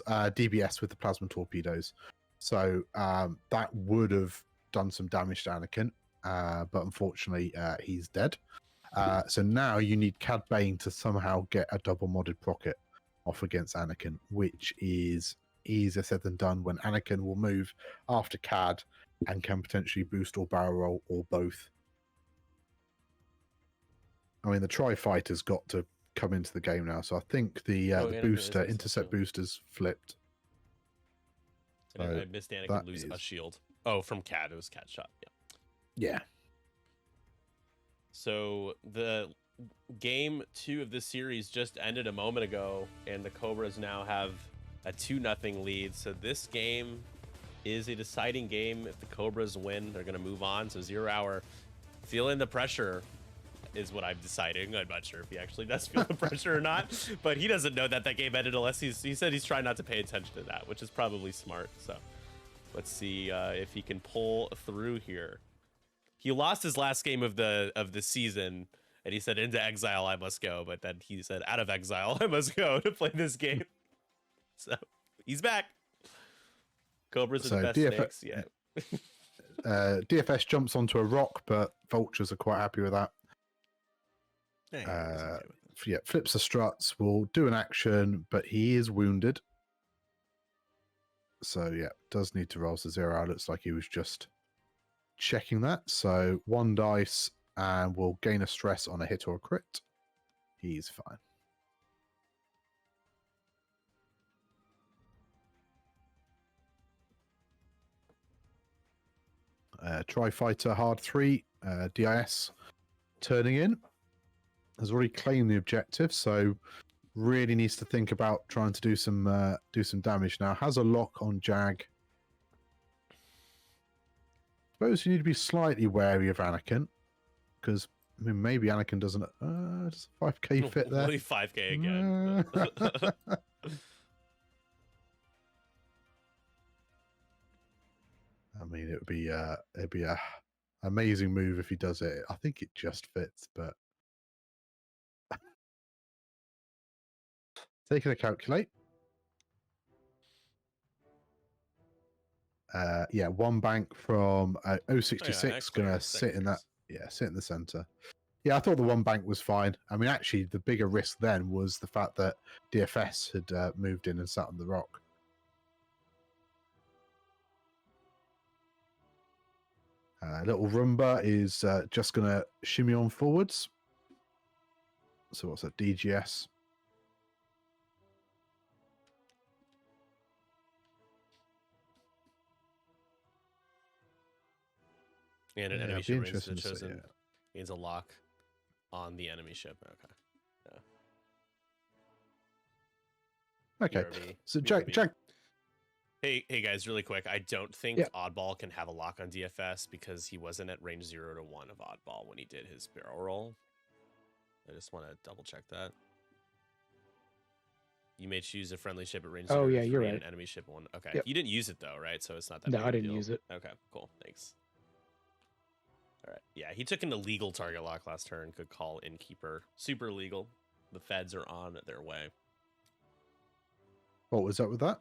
S2: DBS with the plasma torpedoes. So that would have done some damage to Anakin, but unfortunately he's dead. So now you need Cad Bane to somehow get a double modded rocket off against Anakin, which is easier said than done when Anakin will move after Cad and can potentially boost or barrel roll or both. I mean, the Tri-Fighter's got to come into the game now, so I think the booster, intercept booster's flipped.
S1: I missed Anakin lose a shield. Oh, from Cad. It was Cad shot.
S2: Yeah.
S1: So the game 2 of this series just ended a moment ago, and the Cobras now have a 2-0 lead. So this game is a deciding game. If the Cobras win, they're going to move on. So XeroHour feeling the pressure is what I'm deciding. I'm not sure if he actually does feel the pressure or not, but he doesn't know that game ended unless he said he's trying not to pay attention to that, which is probably smart. So let's see if he can pull through here. He lost his last game of the season, and he said, "Into exile I must go," but then he said, "Out of exile I must go to play this game." So he's back. Cobras are the best snakes yet.
S2: DFS jumps onto a rock, but Vultures are quite happy with that. Flips the struts, will do an action, but he is wounded. So yeah, does need to roll. So XeroHour looks like he was just checking that. So 1 dice and will gain a stress on a hit or a crit. He's fine. Tri-Fighter hard 3, DIS turning in. Has already claimed the objective, so really needs to think about trying to do some damage now. Has a lock on Jag. Suppose you need to be slightly wary of Anakin, because I mean maybe Anakin doesn't. Does a 5k fit there?
S1: Only 5k again.
S2: I mean, it'd be a amazing move if he does it. I think it just fits, but taking a calculate. Yeah, 1 bank from 066 gonna sit in that. Yeah, sit in the center. Yeah, I thought the 1 bank was fine. I mean, actually, the bigger risk then was the fact that DFS had moved in and sat on the rock. Little Roomba is just going to shimmy on forwards. So what's that? DGS.
S1: And an
S2: Yeah,
S1: enemy
S2: it'd be
S1: ship remains
S2: interesting to see,
S1: chosen gains a lock on the enemy ship.
S2: Okay.
S1: BRB.
S2: So
S1: BRB.
S2: Jack.
S1: Hey guys, really quick. I don't think
S2: Yeah.
S1: Oddball can have a lock on DFS because he wasn't at range 0 to 1 of Oddball when he did his barrel roll. I just want to double check that. You may choose a friendly ship at range 0
S3: Oh,
S1: to
S3: yeah,
S1: 3
S3: you're
S1: and
S3: right.
S1: an enemy ship at 1. Okay.
S3: Yep.
S1: You didn't use it though, right? So it's not that
S3: No,
S1: big
S3: I
S1: of a
S3: didn't
S1: deal.
S3: use it.
S1: Okay, cool. Thanks. All right. Yeah, he took an illegal target lock last turn. Could call Innkeeper. Super illegal. The feds are on their way.
S2: What was up with that?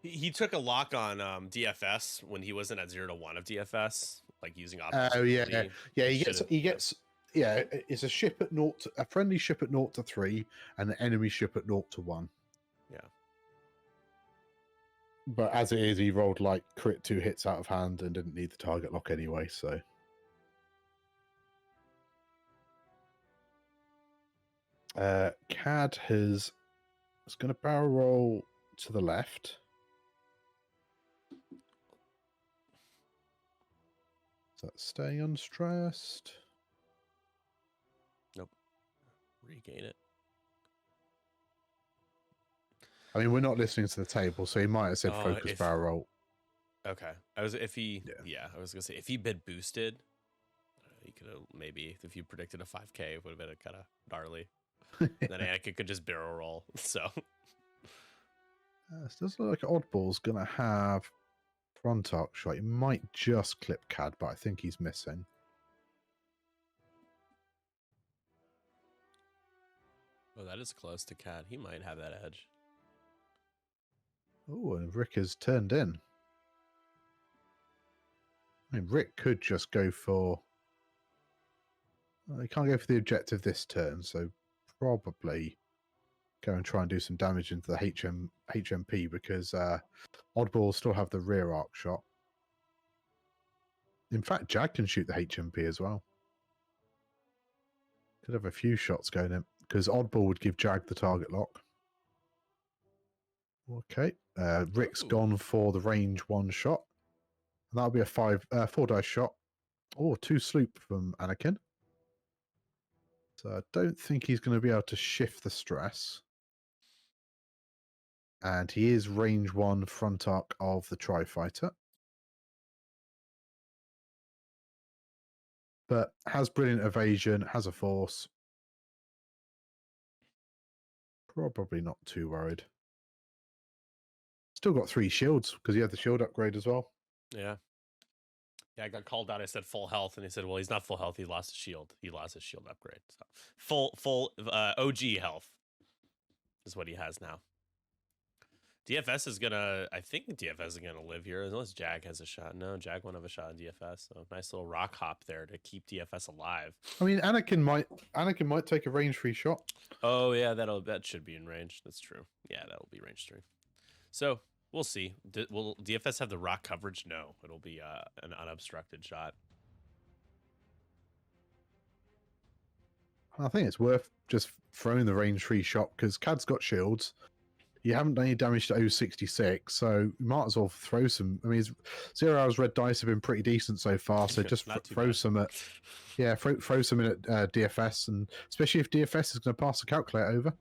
S1: He took a lock on DFS when he wasn't at 0 to 1 of DFS, like using Oddball's
S2: Oh yeah,
S1: ability.
S2: yeah. He gets. Yeah, it's a ship at 0 to, a friendly ship at 0 to 3, and an enemy ship at 0 to 1.
S1: Yeah.
S2: But as it is, he rolled like crit 2 hits out of hand and didn't need the target lock anyway. So. Cad is going to barrel roll to the left. Is that staying unstressed?
S1: Nope. Regain it.
S2: I mean, we're not listening to the table, so he might have said focus barrel roll.
S1: Okay. I was gonna say if he bid boosted, he could have maybe if you predicted a 5k, it would have been a kind of gnarly. Then Anakin could just barrel roll. So
S2: this does look like Oddball's gonna have front arc shot. He might just clip Cad, but I think he's missing.
S1: oh, that is close to Cad. He might have that edge.
S2: Oh, and Rick has turned in. I mean, Rick could just go for. Well, he can't go for the objective this turn, so probably go and try and do some damage into the HMP because Oddball still have the rear arc shot. In fact, Jag can shoot the HMP as well. Could have a few shots going in because Oddball would give Jag the target lock. Okay, Rick's gone for the range 1 shot, and that'll be a 4 dice shot. Oh, 2 sloop from Anakin. So I don't think he's going to be able to shift the stress. And he is range 1 front arc of the Tri-Fighter. But has brilliant evasion, has a force. Probably not too worried. Still got 3 shields because he had the shield upgrade as well.
S1: Yeah. Yeah, I got called out. I said full health, and he said, "Well, he's not full health. He lost his shield. He lost his shield upgrade. So full OG health is what he has now." DFS is gonna. I think DFS is gonna live here unless Jag has a shot. No, Jag won't have a shot in DFS. So nice little rock hop there to keep DFS alive.
S2: I mean, Anakin might take a range 3 shot.
S1: Oh yeah, that should be in range. That's true. Yeah, that'll be range 3. So we'll see. Will DFS have the rock coverage? No, it'll be an unobstructed shot.
S2: I think it's worth just throwing the range 3 shot because Cad's got shields. You haven't done any damage to 066, so you might as well throw some. I mean, XeroHour's red dice have been pretty decent so far, so just throw some at. Yeah, throw some in at DFS, and especially if DFS is going to pass the calculator over.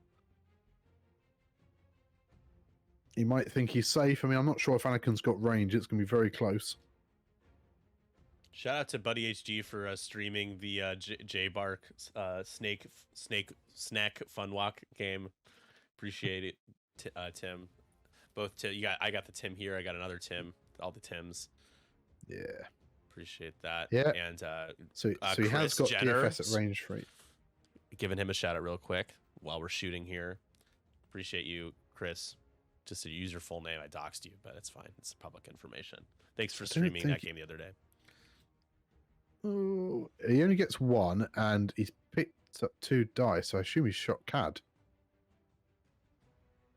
S2: He might think he's safe. I mean, I'm not sure if Anakin's got range. It's going to be very close.
S1: Shout out to Buddy HG for streaming the J-Bark Snake Snack Fun Walk game. Appreciate it, Tim. I got the Tim here. I got another Tim. All the Tims.
S2: Yeah.
S1: Appreciate that.
S2: Yeah.
S1: And
S2: so he has got
S1: Jenner,
S2: DFS at range 3.
S1: Giving him a shout out real quick while we're shooting here. Appreciate you, Chris. Just to use your full name, I doxed you, but it's fine. It's public information. Thanks for streaming that game the other day.
S2: Oh, he only gets 1, and he's picked up 2 dice, so I assume he's shot Cad.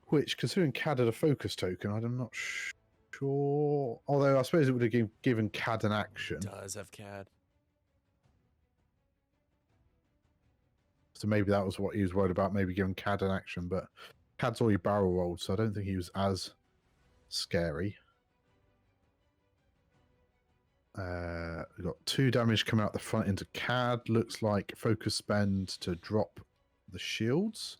S2: Which, considering Cad had a focus token, I'm not sure. Although I suppose it would have given Cad an action.
S1: It does have Cad.
S2: So maybe that was what he was worried about, maybe giving Cad an action, but Cad's already barrel rolled, so I don't think he was as scary. We've got 2 damage coming out the front into CAD. Looks like focus spend to drop the shields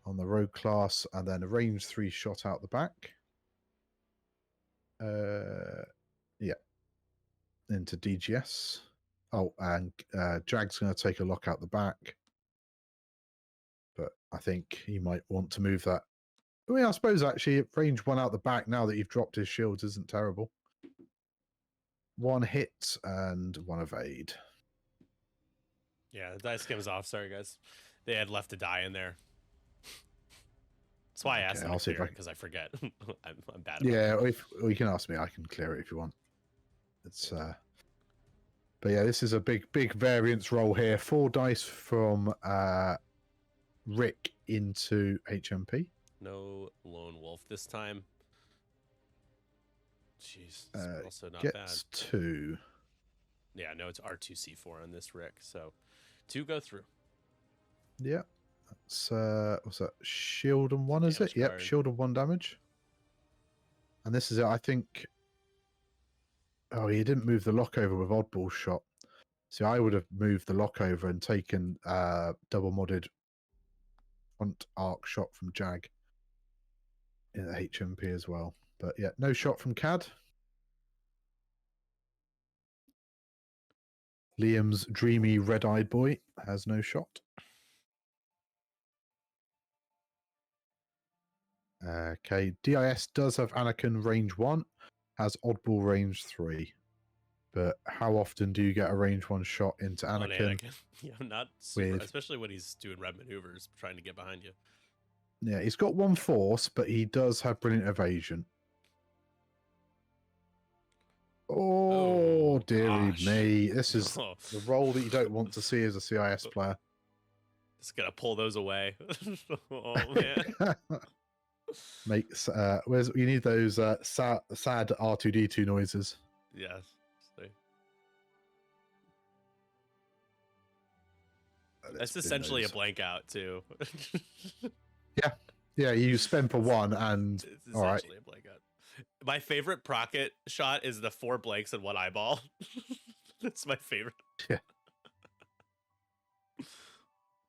S2: on the rogue class, and then a range 3 shot out the back. Yeah, into DGS. Oh, and Jag's going to take a lock out the back, but I think he might want to move that. I mean, I suppose actually range 1 out the back now that you've dropped his shields isn't terrible. 1 hit and 1 evade.
S1: Yeah, the dice came off. Sorry, guys. They had left a die in there. That's why I asked them to clear it, because I forget. I'm bad at
S2: Yeah, or you can ask me. I can clear it if you want. It's but yeah, this is a big variance roll here. 4 dice from Rick into HMP.
S1: No lone wolf this time. Jeez, it's also not
S2: gets
S1: bad.
S2: 2.
S1: Yeah, no, it's R2C4 on this Rick, so 2 go through.
S2: Yeah, that's what's that? Shield and 1, is it? Yep, shield and 1 damage. And this is it, I think. Oh, he didn't move the lock over with oddball shot. See, I would have moved the lock over and taken double modded front arc shot from Jag in the HMP as well. But yeah, no shot from CAD. Liam's dreamy red-eyed boy has no shot. Okay, DIS does have Anakin range 1, has oddball range 3. But how often do you get a range 1 shot into Anakin?
S1: Yeah, not super, especially when he's doing red maneuvers, trying to get behind you.
S2: Yeah, he's got 1 force, but he does have brilliant evasion. Oh, dearie me. This is the role that you don't want to see as a CIS player.
S1: Just gonna pull those away. Oh, man.
S2: Makes you need those sad R2D2 noises.
S1: Yes. That's essentially a blank out too.
S2: Yeah, you spend for 1 and
S1: it's essentially a blank out. My favorite Procket shot is the 4 blanks and 1 eyeball. That's my favorite.
S2: Yeah.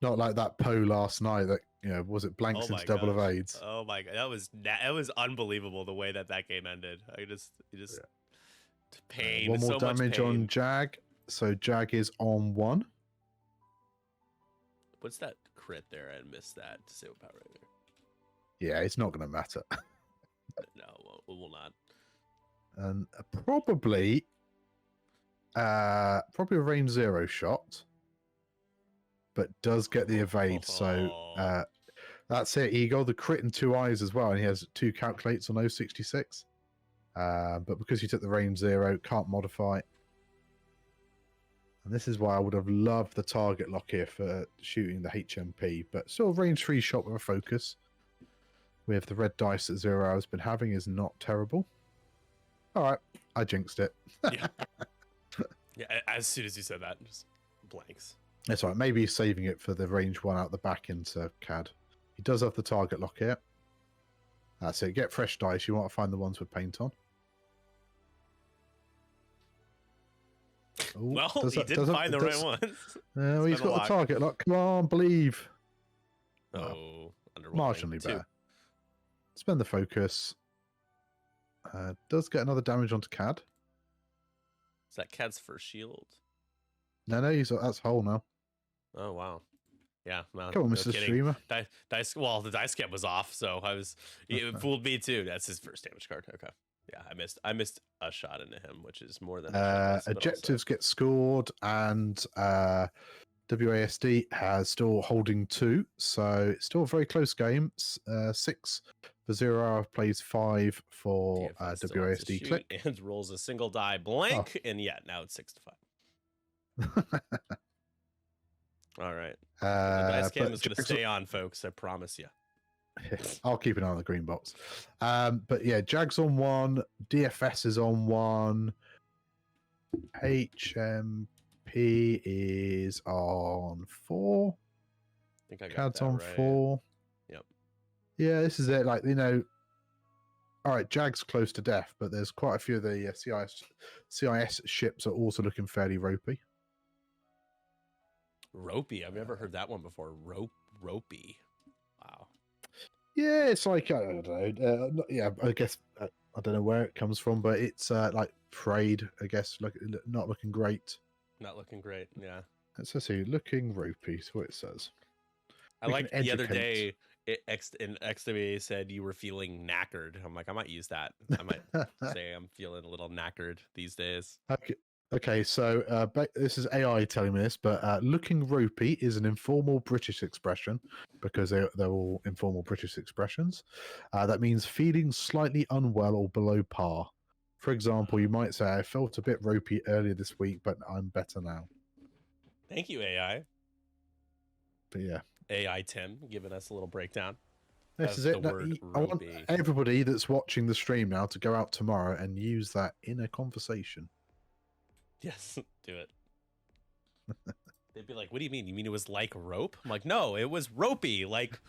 S2: Not like that Poe last night that, was it blanks into double evades?
S1: Oh my god, that was unbelievable the way that game ended. Pain.
S2: 1 more
S1: so
S2: damage on Jag. So Jag is on 1.
S1: What's that crit there? I missed that. Disable power right there.
S2: Yeah, it's not going to matter.
S1: No, it will not.
S2: And probably a range 0 shot, but does get the evade. So that's it. He got the crit in 2 eyes as well, and he has 2 calculates on 066. But because he took the range 0, can't modify. And this is why I would have loved the target lock here for shooting the HMP, but still range 3 shot with a focus. With the red dice that XeroHour has been having is not terrible. All right, I jinxed it.
S1: Yeah. Yeah, as soon as you said that, just blanks.
S2: That's all right. Maybe he's saving it for the range 1 out the back into CAD. He does have the target lock here. That's it. Get fresh dice. You want to find the ones with paint on.
S1: Ooh, well, he didn't find the right ones.
S2: No, he's got a target lock. Come on, believe.
S1: Oh,
S2: marginally better. Spend the focus. Does get another damage onto CAD.
S1: Is that CAD's first shield?
S2: No, that's whole now.
S1: Oh wow. Yeah, well,
S2: come on, Mr. Streamer.
S1: Well, the dice cap was off, so it fooled me too. That's his first damage card. Okay. Yeah, I missed a shot into him, which is more than
S2: objectives get scored, and WASD has still holding 2, so it's still a very close game. 6 for XeroHour, plays 5 for WASD. Click
S1: and rolls a single die blank, and now it's 6-5. All right, the dice cam is going to stay on, folks. I promise you.
S2: I'll keep an eye on the green box. But yeah, Jag's on 1, DFS is on 1, HMP is on 4.
S1: I think I got
S2: CAD's
S1: that
S2: on
S1: right.
S2: 4.
S1: Yep.
S2: Yeah, this is it. Like, all right, Jag's close to death, but there's quite a few of the CIS ships are also looking fairly ropey.
S1: Ropey. I've never heard that one before. Ropey. Wow.
S2: Yeah, it's like I don't know. Yeah, I guess I don't know where it comes from, but it's like frayed. I guess not looking great.
S1: Not looking great. Yeah.
S2: Let's see, looking ropey. Is what it says.
S1: I like the other day. In XWA said you were feeling knackered. I'm like, I might use that. I might say I'm feeling a little knackered these days.
S2: Okay, so this is AI telling me this, but looking ropey is an informal British expression because they're all informal British expressions. That means feeling slightly unwell or below par. For example, you might say, I felt a bit ropey earlier this week, but I'm better now.
S1: Thank you, AI.
S2: But yeah.
S1: AI Tim giving us a little breakdown.
S2: This is it. I want everybody that's watching the stream now to go out tomorrow and use that in a conversation.
S1: Yes, do it. They'd be like, what do you mean? You mean it was like rope? I'm like, no, it was ropey, like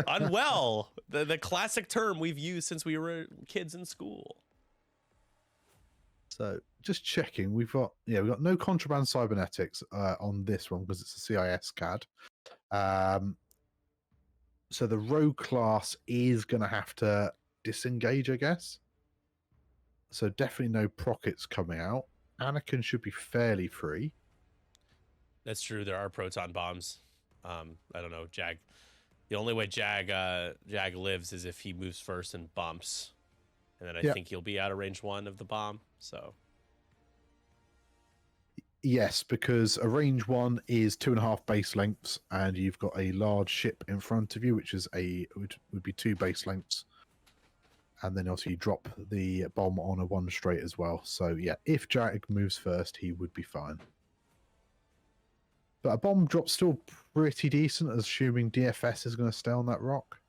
S1: unwell. The classic term we've used since we were kids in school.
S2: So just checking, we've got no contraband cybernetics on this one because it's a CIS CAD. So the rogue class is going to have to disengage, I guess. So definitely no prockets coming out. Anakin should be fairly free.
S1: That's true. There are proton bombs. I don't know, Jag. The only way Jag lives is if he moves first and bumps, and then I think he'll be out of range 1 of the bomb. So.
S2: Yes, because a range 1 is 2.5 base lengths, and you've got a large ship in front of you, which is would be 2 base lengths, and then also you drop the bomb on a 1 straight as well. So yeah, if Jag moves first, he would be fine. But a bomb drop's still pretty decent, assuming DFS is going to stay on that rock.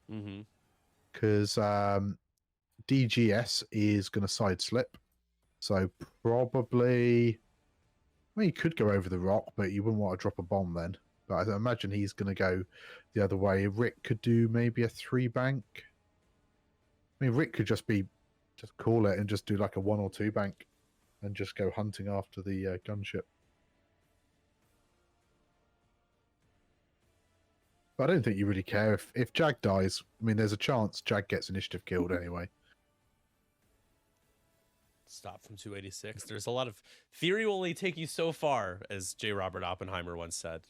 S2: Because DGS is going to side slip, so probably. I mean, he could go over the rock, but you wouldn't want to drop a bomb then. But I imagine he's going to go the other way. Rick could do maybe a 3 bank. I mean, Rick could just call it and just do like a 1 or 2 bank and just go hunting after the gunship. But I don't think you really care if Jag dies. I mean, there's a chance Jag gets initiative killed anyway.
S1: Stop from 286. There's a lot of theory will only take you so far, as J. Robert Oppenheimer once said.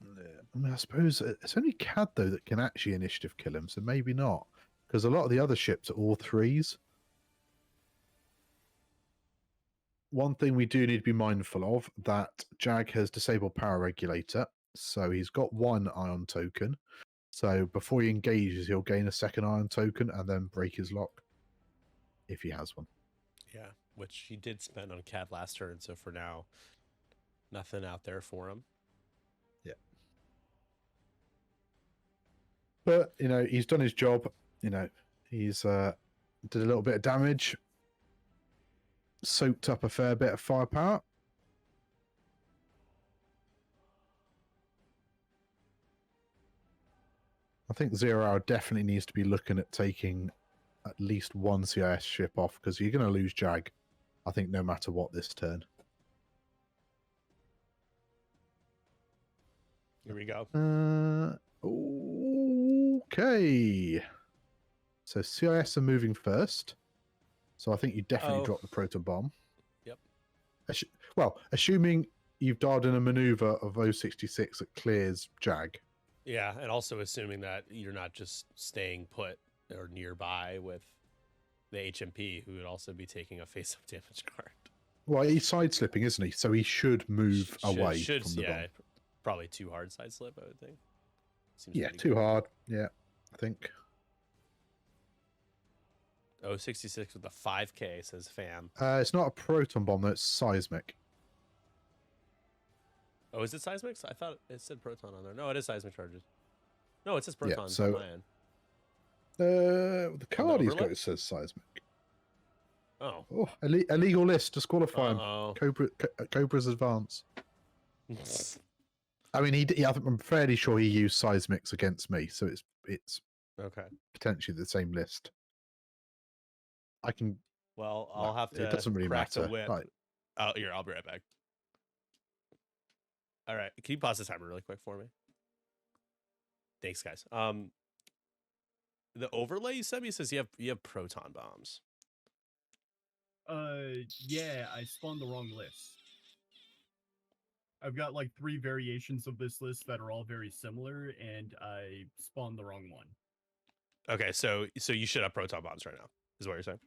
S2: I mean, I suppose it's only CAD though that can actually initiative kill him, so maybe not, because a lot of the other ships are all 3s. One thing we do need to be mindful of that Jag has disabled power regulator, so he's got 1 ion token. So before he engages, he'll gain a 2nd ion token and then break his lock if he has one.
S1: Yeah, which he did spend on CAD last turn, so for now, nothing out there for him.
S2: Yeah. But, he's done his job. He's did a little bit of damage, soaked up a fair bit of firepower. I think XeroHour definitely needs to be looking at taking at least 1 CIS ship off, because you're going to lose Jag, I think, no matter what this turn.
S1: Here we go.
S2: Okay. So CIS are moving first. So I think you definitely drop the proton bomb.
S1: Yep.
S2: Well, assuming you've dialed in a maneuver of 066 that clears Jag.
S1: Yeah, and also assuming that you're not just staying put or nearby with the HMP, who would also be taking a face-up damage card.
S2: Well, he's side-slipping, isn't he? So he should move away from the bomb.
S1: Probably too hard side-slip, I would think.
S2: Seems too hard. Yeah, I think.
S1: 066 with the 5K, says Fam.
S2: It's not a proton bomb, though. It's seismic.
S1: Oh, is it seismic? I thought it said proton on there. No, it is seismic charges. No, it says proton.
S2: Yeah, so the card he's got, it says seismic.
S1: Oh,
S2: illegal list. Disqualify him. Cobras advance. I mean, I'm fairly sure he used seismics against me, so it's
S1: okay.
S2: Potentially the same list. I can.
S1: Well, I'll have to.
S2: It doesn't really
S1: crack the
S2: matter.
S1: whip.
S2: Like,
S1: Oh, here, I'll be right back. All right, can you pause the timer really quick for me? Thanks, guys. The overlay you sent me says you have proton bombs.
S3: Yeah, I spawned the wrong list. I've got like 3 variations of this list that are all very similar, and I spawned the wrong one.
S1: Okay, so you should have proton bombs right now, is what you're saying?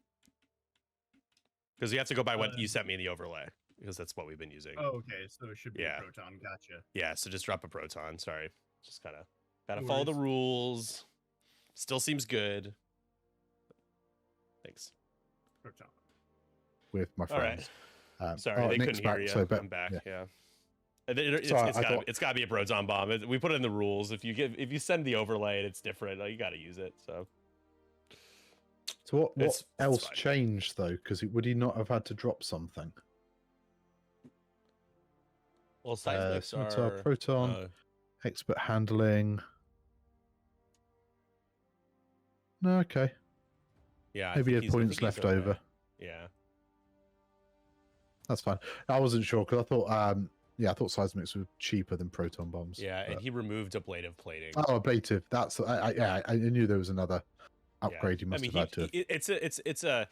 S1: Because you have to go by what you sent me in the overlay, because that's what we've been using.
S3: Oh, okay, so it should be a proton. Gotcha.
S1: Yeah, so just drop a proton. Sorry, just gotta
S3: No
S1: follow the
S3: worries.
S1: rules. Still seems good. Thanks.
S3: Proton.
S2: with my
S1: All right.
S2: friends.
S1: Sorry, they
S2: Nick's
S1: couldn't hear you.
S2: so, but,
S1: I'm back.
S2: yeah.
S1: Yeah.
S2: Sorry,
S1: It's got to be a proton bomb. We put it in the rules. If you send the overlay and it's different, you got to use it. So
S2: what
S1: it's
S2: else
S1: fine.
S2: changed though? Because would he not have had to drop something?
S1: Well, seismics
S2: scimitar,
S1: are
S2: proton, expert handling. No, okay.
S1: Yeah,
S2: Maybe he had
S1: I
S2: points
S1: think
S2: left
S1: he's okay.
S2: over.
S1: Yeah.
S2: That's fine. I wasn't sure because I thought, I thought seismics were cheaper than proton bombs.
S1: Yeah,
S2: but...
S1: and he removed ablative plating.
S2: Oh, ablative. That's I knew there was another upgrade you must have had to.
S1: It's a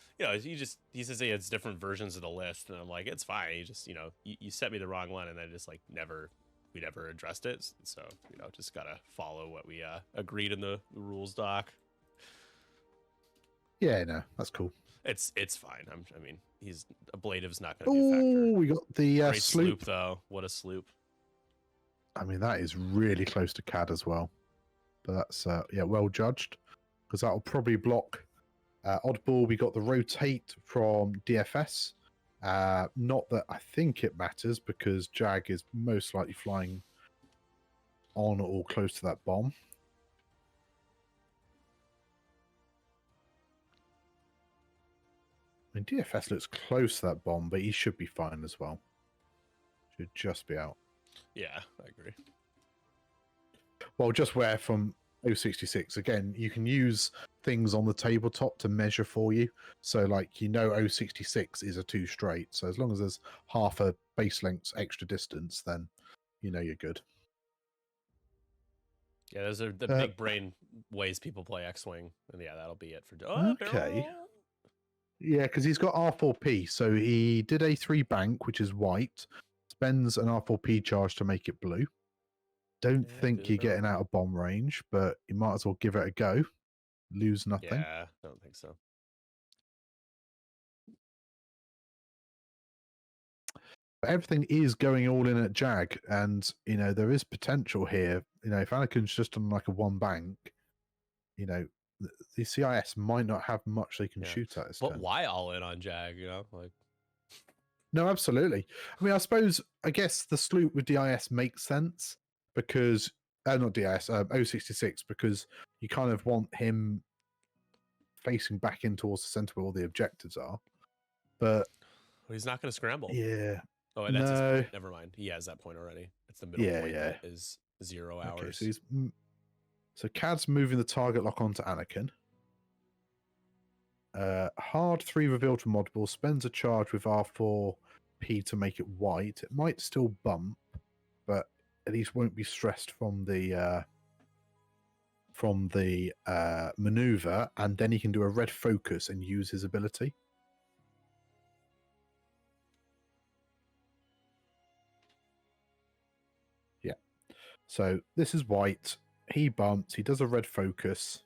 S1: he says he has different versions of the list, and I'm like, it's fine. You just you sent me the wrong one, and I just like we never addressed it. So just gotta follow what we agreed in the rules doc.
S2: Yeah, no, that's cool.
S1: It's fine. I mean, ablative's not going to be a factor.
S2: Oh, we got the
S1: Great
S2: sloop
S1: though. What a sloop!
S2: I mean, that is really close to CAD as well. But that's well judged because that'll probably block. Oddball, we got the rotate from DFS. Not that I think it matters because Jag is most likely flying on or close to that bomb. I mean, DFS looks close to that bomb, but he should be fine as well. Should just be out.
S1: Yeah, I agree.
S2: Well, just where from 066, again, you can use things on the tabletop to measure for you. So, like, 066 is a 2 straight. So as long as there's half a base length extra distance, then you're good.
S1: Yeah, those are the big brain ways people play X-Wing. And yeah, that'll be it for...
S2: Okay.
S1: Barrel.
S2: Yeah, because he's got R4P. So he did a 3 bank, which is white, spends an R4P charge to make it blue. Don't think you're getting out of bomb range, but you might as well give it a go. Lose nothing.
S1: Yeah, I don't think so.
S2: But everything is going all in at Jag, and there is potential here. If Anakin's just on like a 1 bank, the CIS might not have much they can shoot at.
S1: But why all in on Jag?
S2: No, absolutely. I mean, I guess the sloop with DIS makes sense because not DIS, 066, because you kind of want him facing back in towards the center where all the objectives are. But
S1: he's not going to scramble.
S2: Yeah.
S1: Oh, that's his point. Never mind. He has that point already. It's the middle point. Yeah. Is XeroHour.
S2: Okay, so Cad's moving the target lock onto Anakin. Hard 3 reveal to modball, spends a charge with R4P to make it white. It might still bump, but at least won't be stressed from the maneuver, and then he can do a red focus and use his ability. Yeah. So this is white. He bumps, he does a red focus,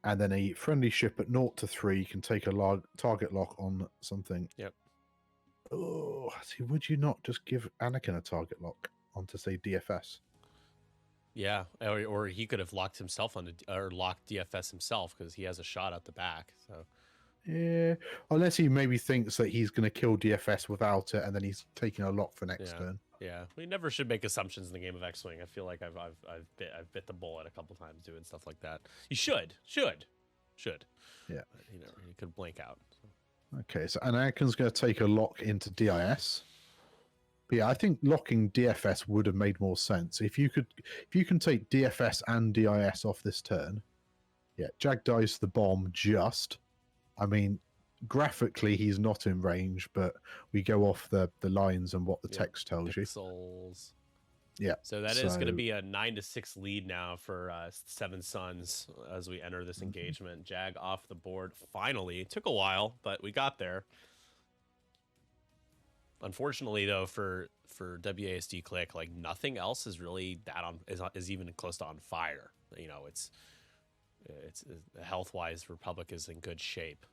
S2: and then a friendly ship at 0 to 3 can take a target lock on something.
S1: Yep.
S2: Oh, see, would you not just give Anakin a target lock onto, say, DFS?
S1: Yeah, or he could have locked himself or locked DFS himself because he has a shot at the back. So.
S2: Yeah, unless he maybe thinks that he's going to kill DFS without it, and then he's taking a lock for next turn.
S1: Yeah, we never should make assumptions in the game of X-Wing. I feel like I've bit the bullet a couple times doing stuff like that. You should.
S2: Yeah,
S1: you could blank out. So.
S2: Okay, so Anakin's going to take a lock into DIS. But yeah, I think locking DFS would have made more sense if you can take DFS and DIS off this turn. Yeah, Jag dies the bomb just. I mean, graphically he's not in range, but we go off the lines and what the
S1: Yep,
S2: text tells you.
S1: Pixels.
S2: Yeah.
S1: So that is going to be a 9-6 lead now for Seven Suns as we enter this engagement. Jag off the board finally. It took a while, but we got there. Unfortunately, though, for WASD Click, like nothing else is really that is even close to on fire. You know, it's health wise, Republic is in good shape.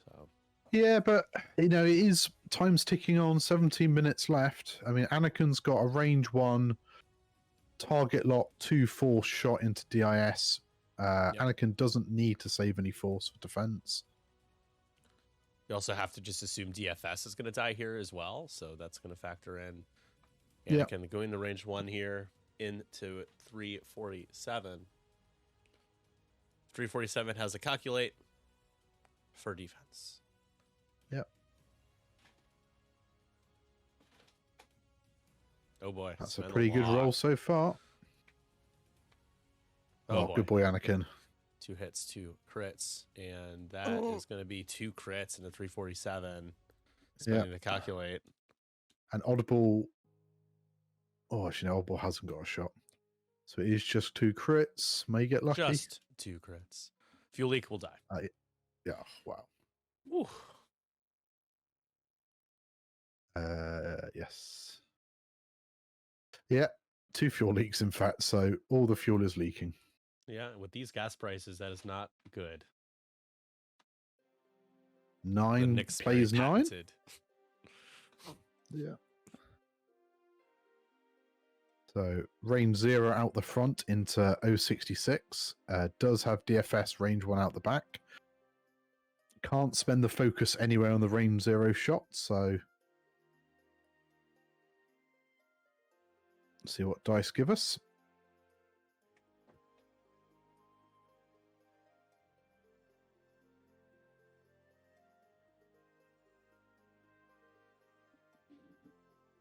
S1: So.
S2: Yeah, but you know, it is time's ticking on. 17 minutes left. I mean, Anakin's got a range 1 target lock 2 force shot into DIS.
S1: Yep.
S2: Anakin doesn't need to save any force for defense.
S1: You also have to just assume DFS is going to die here as well, so that's going to factor in.
S2: Yeah.
S1: Anakin going to range 1 here into 347. 347 has a calculate for defense.
S2: Yep.
S1: Oh boy.
S2: That's a pretty good roll so far. Oh,
S1: boy.
S2: Good boy, Anakin.
S1: 2 hits, 2 crits, and that is going to be 2 crits in the 347. Spending to calculate.
S2: And Audible. Oh, actually, no, Audible hasn't got a shot. So it is just 2 crits. May get lucky.
S1: Just 2 crits. Fuel leak will die.
S2: Yeah, wow.
S1: Woo.
S2: Yes. Yeah, 2 fuel leaks, in fact. So all the fuel is leaking.
S1: Yeah, with these gas prices, that is not good.
S2: 9 plays 9.
S1: Patented.
S2: Yeah. So range 0 out the front into 066. Does have DFS range 1 out the back. Can't spend the focus anywhere on the range 0 shot, so see what dice give us.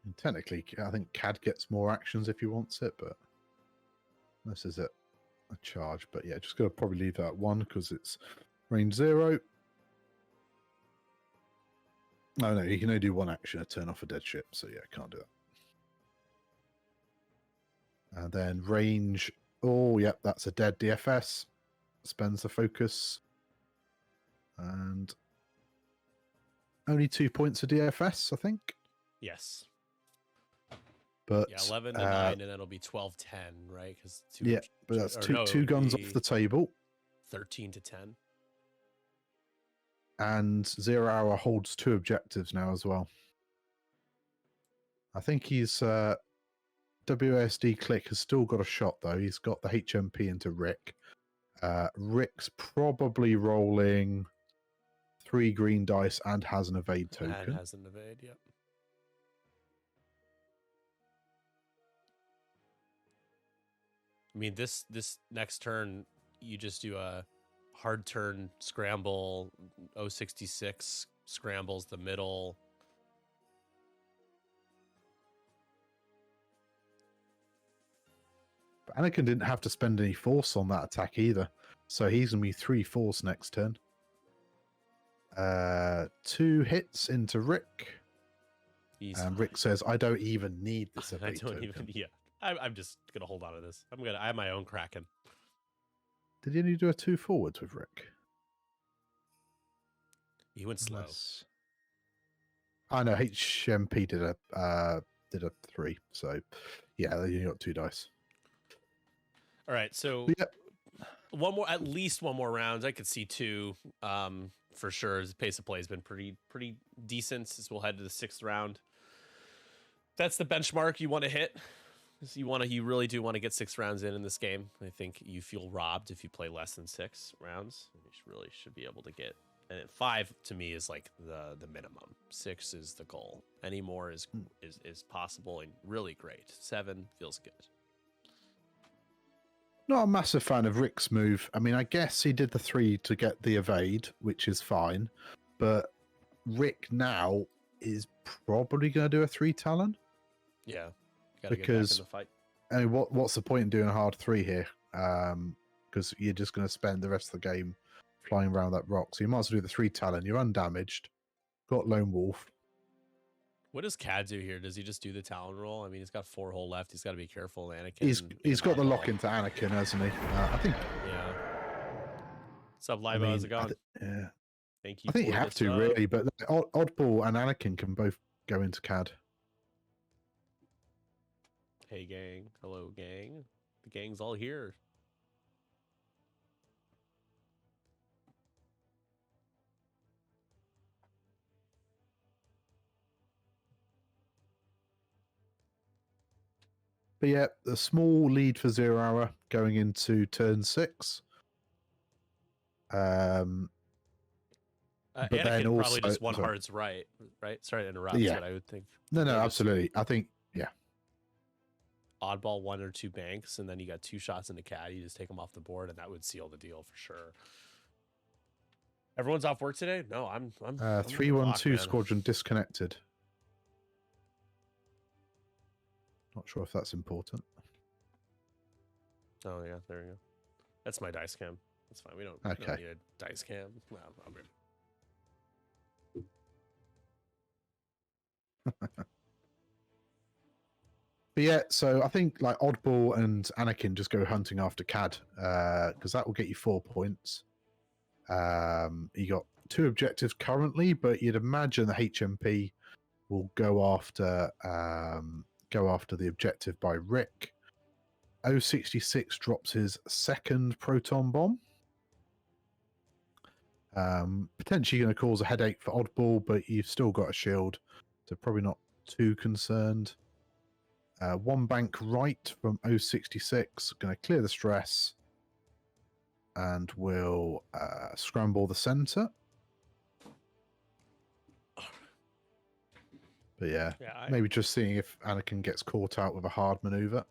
S2: And technically, I think CAD gets more actions if he wants it, but this is a charge. But yeah, just going to probably leave that at 1 because it's range 0. No, you can only do 1 action to turn off a dead ship, so yeah, can't do that. And then range, oh, yep, that's a dead DFS. Spends the focus. And only 2 points of DFS, I think.
S1: Yes.
S2: But
S1: yeah, 11 to 9, and then it'll be 12-10, right? Because
S2: but that's two guns off the table.
S1: 13 to 10.
S2: And XeroHour holds 2 objectives now as well. I think he's WASD Click has still got a shot though. He's got the HMP into Rick. Rick's probably rolling 3 green dice and has an evade token.
S1: And has an evade, yep. I mean, this next turn, you just do a hard turn scramble, 066 scrambles the middle.
S2: But Anakin didn't have to spend any force on that attack either. So he's going to be 3 force next turn. 2 hits into Rick. And Rick says, I don't even need this evade token.
S1: Yeah. I'm just going to hold on to this. I have my own Kraken.
S2: Did you only do a 2 forwards with Rick?
S1: He went slow.
S2: I know HMP did a 3, so yeah, you got 2 dice.
S1: All right, so at least one more round. I could see 2 for sure. The pace of play has been pretty decent since we'll head to the 6th round. That's the benchmark you want to hit. You really do want to get 6 rounds in this game. I think you feel robbed if you play less than 6 rounds. You really should be able to get. And 5 to me is like the minimum. 6 is the goal. Any more is possible and really great. 7 feels good.
S2: Not a massive fan of Rick's move. I mean, I guess he did the 3 to get the evade, which is fine. But Rick now is probably going to do a 3 Talon.
S1: Yeah.
S2: Because
S1: get back in the fight.
S2: I mean, what's the point in doing a hard 3 here? Because you're just going to spend the rest of the game flying around that rock. So you might as well do the 3 Talon. You're undamaged. Got Lone Wolf.
S1: What does Cad do here? Does he just do the Talon roll? I mean, he's got 4 hull left. He's got to be careful, Anakin.
S2: He's got the lock into Anakin, hasn't he? I think.
S1: Yeah. What's up, Libo? How's it going?
S2: Yeah.
S1: Thank you.
S2: I think you have to really, but Oddball and Anakin can both go into CAD.
S1: Hey, gang. Hello, gang. The gang's all here.
S2: But yeah, a small lead for XeroHour going into turn 6. But
S1: Anakin
S2: then
S1: probably
S2: also,
S1: just won hearts right? Sorry to interrupt, but I would think.
S2: No, absolutely. I think, yeah.
S1: Oddball 1 or 2 banks, and then you got 2 shots into Cad. You just take them off the board, and that would seal the deal for sure. Everyone's off work today? No, I'm
S2: 312 Squadron disconnected. Not sure if that's important.
S1: Oh yeah, there we go. That's my dice cam. That's fine. We don't need a dice cam. No, I'm good.
S2: But yeah, so I think like Oddball and Anakin just go hunting after Cad because that will get you 4 points. You got 2 objectives currently, but you'd imagine the HMP will go after the objective by Rick. 066 drops his 2nd proton bomb. Potentially going to cause a headache for Oddball, but you've still got a shield, so probably not too concerned. 1 bank right from 066, going to clear the stress, and will scramble the center. But yeah, maybe just seeing if Anakin gets caught out with a hard maneuver.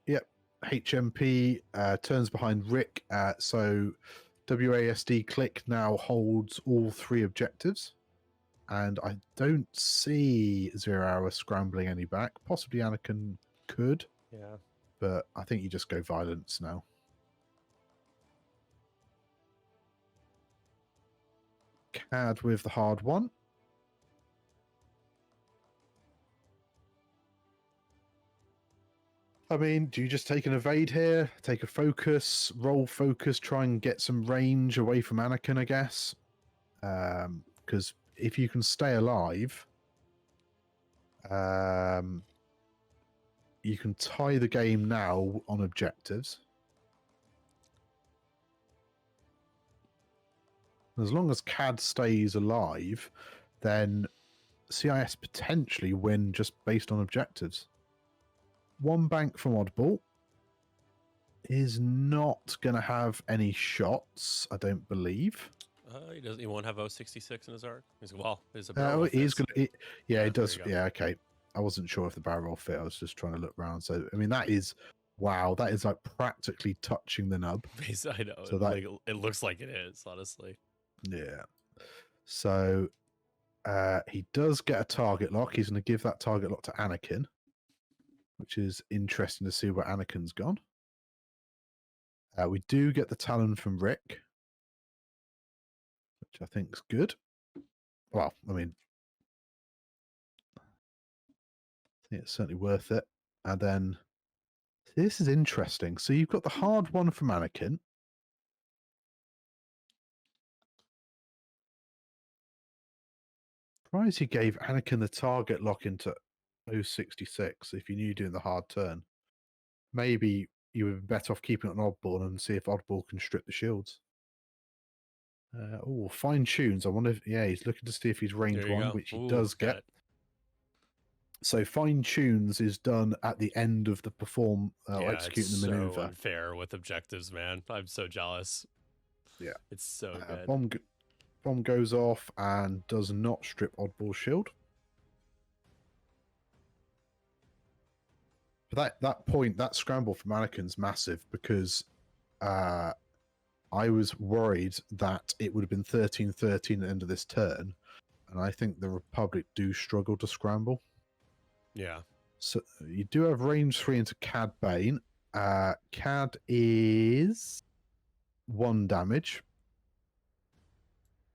S2: Yep, HMP turns behind Rick, so WASD click now holds all 3 objectives. And I don't see XeroHour scrambling any back. Possibly Anakin could.
S1: Yeah.
S2: But I think you just go violence now. Cad with the hard one. I mean, do you just take an evade here? Take a focus, roll focus, try and get some range away from Anakin, I guess. Because if you can stay alive, you can tie the game now on objectives. As long as Cad stays alive, then CIS potentially win just based on objectives. 1 bank from Oddball is not going to have any shots, I don't believe.
S1: He doesn't. He won't have 066 in his arc. He's there's a
S2: barrel. He's going to. Yeah, it does.
S1: Go.
S2: Yeah, okay. I wasn't sure if the barrel roll fit. I was just trying to look around. So I mean, that is wow. That is like practically touching the nub.
S1: I know. So it looks like it is, honestly.
S2: Yeah. So he does get a target lock. He's going to give that target lock to Anakin, which is interesting to see where Anakin's gone. We do get the Talon from Rick, which I think is good. Well, I mean, I think it's certainly worth it. And then this is interesting. So you've got the hard one from Anakin. Surprised you gave Anakin the target lock into 066 if you knew you're doing the hard turn. Maybe you would be better off keeping it on Oddball and see if Oddball can strip the shields. Fine tunes. I wonder if, yeah, he's looking to see if he's range 1, which he does get. So fine tunes is done at the end of the executing the maneuver.
S1: So unfair with objectives, man. I'm so jealous.
S2: Yeah,
S1: it's so good.
S2: Bomb goes off and does not strip Oddball's shield. But that point, that scramble from Anakin's massive because I was worried that it would have been 13-13 at the end of this turn, and I think the Republic do struggle to scramble.
S1: Yeah.
S2: So you do have range 3 into Cad Bane. Cad is 1 damage.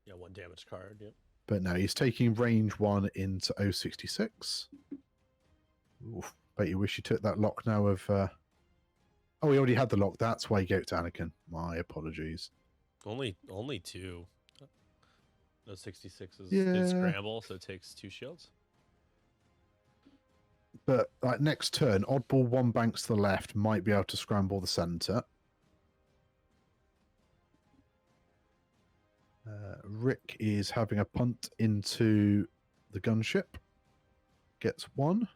S1: Yeah, 1 damage card. Yep.
S2: But no, he's taking range 1 into 066. Oof, bet you wish you took that lock now of... Oh, he already had the lock. That's why he gave it to Anakin. My apologies.
S1: Only 2. No 66 is
S2: Yeah.
S1: scramble, so it takes 2 shields.
S2: But like next turn, oddball 1 banks to the left might be able to scramble the center. Rick is having a punt into the gunship. Gets 1.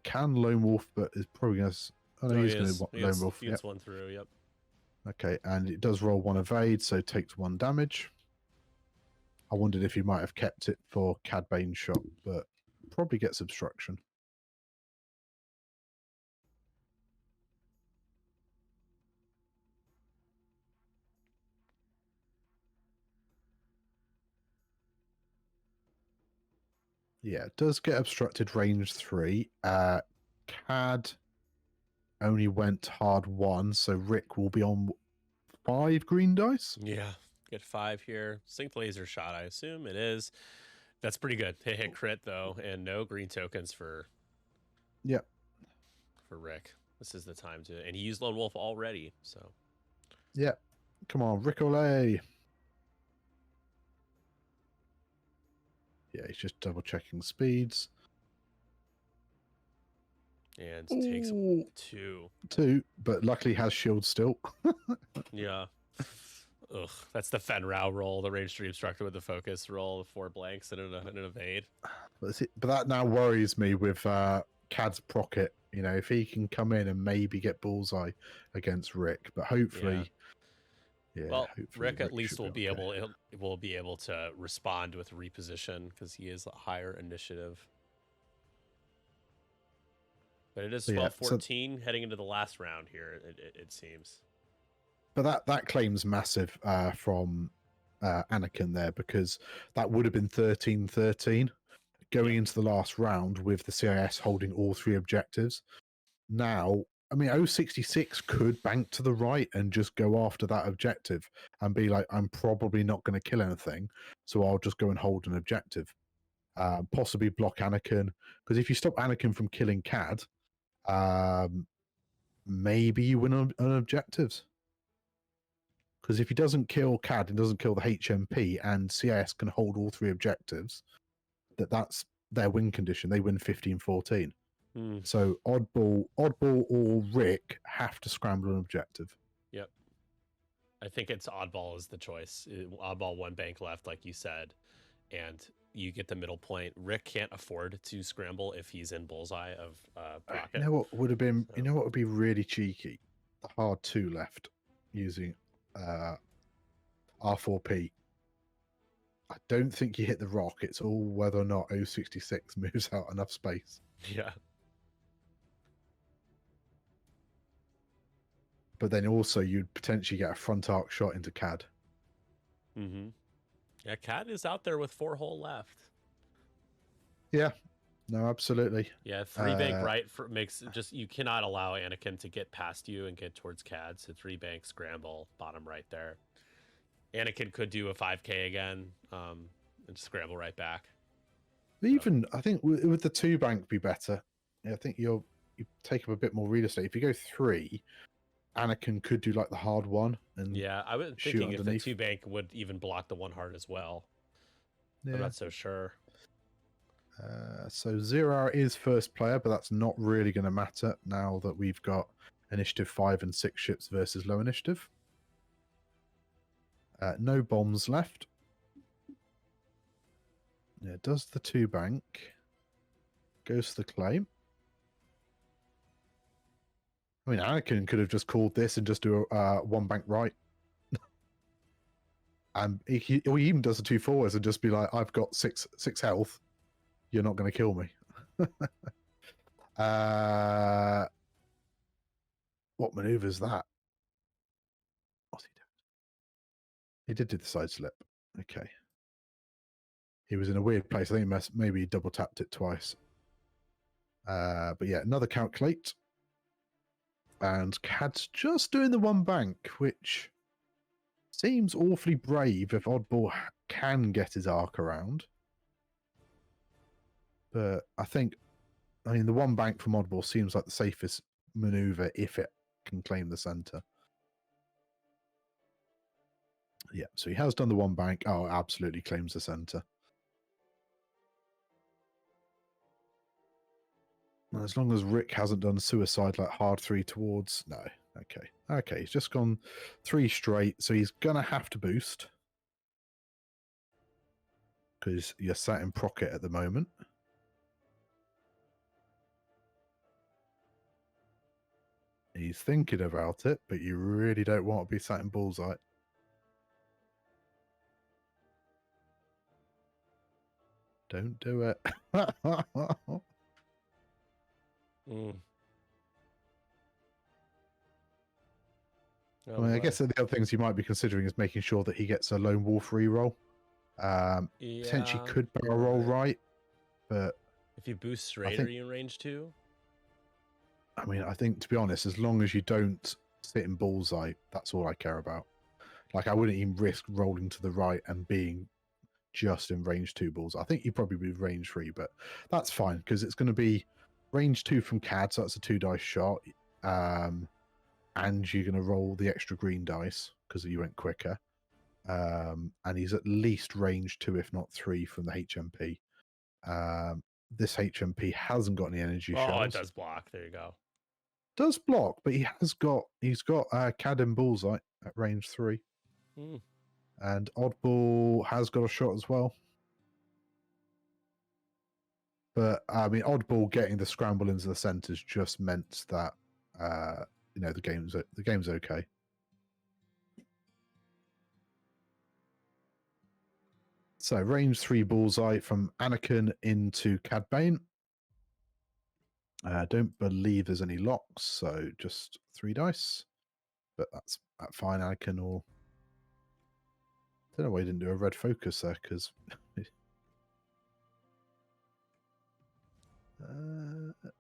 S2: Can Lone Wolf, but is probably going to... Oh, no, he's going to Lone Wolf.
S1: He gets 1 through, yep.
S2: Okay, and it does roll 1 evade, so takes 1 damage. I wondered if he might have kept it for Cad Bane's shot, but probably gets obstruction. Yeah, it does get obstructed range 3. Cad only went hard 1, so Rick will be on 5 green dice.
S1: Yeah, get 5 here. Sync laser shot, I assume it is. That's pretty good. Hit crit though, and no green tokens for.
S2: Yep.
S1: For Rick, this is the time to, and he used Lone Wolf already, so.
S2: Yeah, come on, Rick Olay. Yeah, he's just double checking speeds.
S1: And takes
S2: Ooh.
S1: 2.
S2: 2, but luckily has shield still.
S1: Yeah. Ugh, that's the Fenrau roll, the range 3 obstructed with the focus roll, 4 blanks and an evade.
S2: But that now worries me with Cad's Procket. You know, if he can come in and maybe get bullseye against Rick, but hopefully,
S1: well,
S2: hopefully
S1: Rick at least will be
S2: okay.
S1: able to respond with reposition because he is a higher initiative. But it is 12-14 heading into the last round here. It seems.
S2: But that claim's massive from Anakin there, because that would have been 13-13 going into the last round with the CIS holding all 3 objectives. Now, I mean, 066 could bank to the right and just go after that objective and be like, I'm probably not going to kill anything, so I'll just go and hold an objective. Possibly block Anakin, because if you stop Anakin from killing Cad, maybe you win on objectives. Because if he doesn't kill Cad and doesn't kill the HMP, and CIS can hold all 3 objectives, that's their win condition. They win 15-14. So oddball or Rick have to scramble an objective.
S1: Yep. I think it's oddball is the choice. Oddball 1 bank left, like you said, and you get the middle point. Rick can't afford to scramble if he's in bullseye of Procket.
S2: You know what would have been? You know what would be really cheeky? The hard 2 left using R4P. I don't think you hit the rock. It's all whether or not 066 moves out enough space.
S1: Yeah.
S2: But then also you'd potentially get a front arc shot into Cad.
S1: Mm-hmm. Yeah, Cad is out there with 4 hole left.
S2: Yeah. No, absolutely.
S1: Yeah, 3 bank right makes just, you cannot allow Anakin to get past you and get towards Cad. So 3 bank scramble bottom right there. Anakin could do a 5K again and scramble right back.
S2: Even I think with the 2 bank be better. I think you take up a bit more real estate. If you go 3, Anakin could do like the hard 1 and
S1: yeah, I was thinking if the 2 bank would even block the 1 hard as well. Yeah. I'm not so sure.
S2: So XeroHour is first player, but that's not really going to matter now that we've got initiative 5 and 6 ships versus low initiative. No bombs left. Yeah, does the 2 bank. Goes to the claim. I mean, Anakin could have just called this and just do a 1 bank right. And he even does the 2 forwards and just be like, I've got 6 health. You're not going to kill me. What maneuver is that? What's he doing? He did do the side slip. Okay. He was in a weird place. I think maybe he double tapped it twice. But yeah, another calculate. And Cad's just doing the 1 bank, which Seems awfully brave if Oddball can get his arc around. But I mean, the one bank from Oddball seems like the safest maneuver if it can claim the center. Yeah, so he has done the one bank. Oh, absolutely claims the center. And as long as Rick hasn't done suicide like hard 3 towards... No. Okay, he's just gone 3 straight, so he's going to have to boost. Because you're sat in Procket at the moment. He's thinking about it, but you really don't want to be sat in Bullseye. Don't do it. I mean, I guess the other things you might be considering is making sure that he gets a lone wolf reroll. Potentially could barrel roll right, but
S1: if you boost straight, are you in range 2?
S2: I mean, I think, to be honest, as long as you don't sit in Bullseye, that's all I care about. Like, I wouldn't even risk rolling to the right and being just in range 2 balls. I think you'd probably be range 3, but that's fine because it's going to be range 2 from CAD, so that's a 2 dice shot. And you're going to roll the extra green dice because you went quicker. And he's at least range 2, if not 3, from the HMP. This HMP hasn't got any energy shells.
S1: Oh, it does block. There you go.
S2: Does block, but he's got CAD in Bullseye at range 3. And Oddball has got a shot as well. But I mean, Oddball getting the scramble into the centers just meant that the game's okay. So range 3 Bullseye from Anakin into Cad Bane. I don't believe there's any locks, so just 3 dice. But that's fine, Anakin. Or I don't know why he didn't do a red focus there, because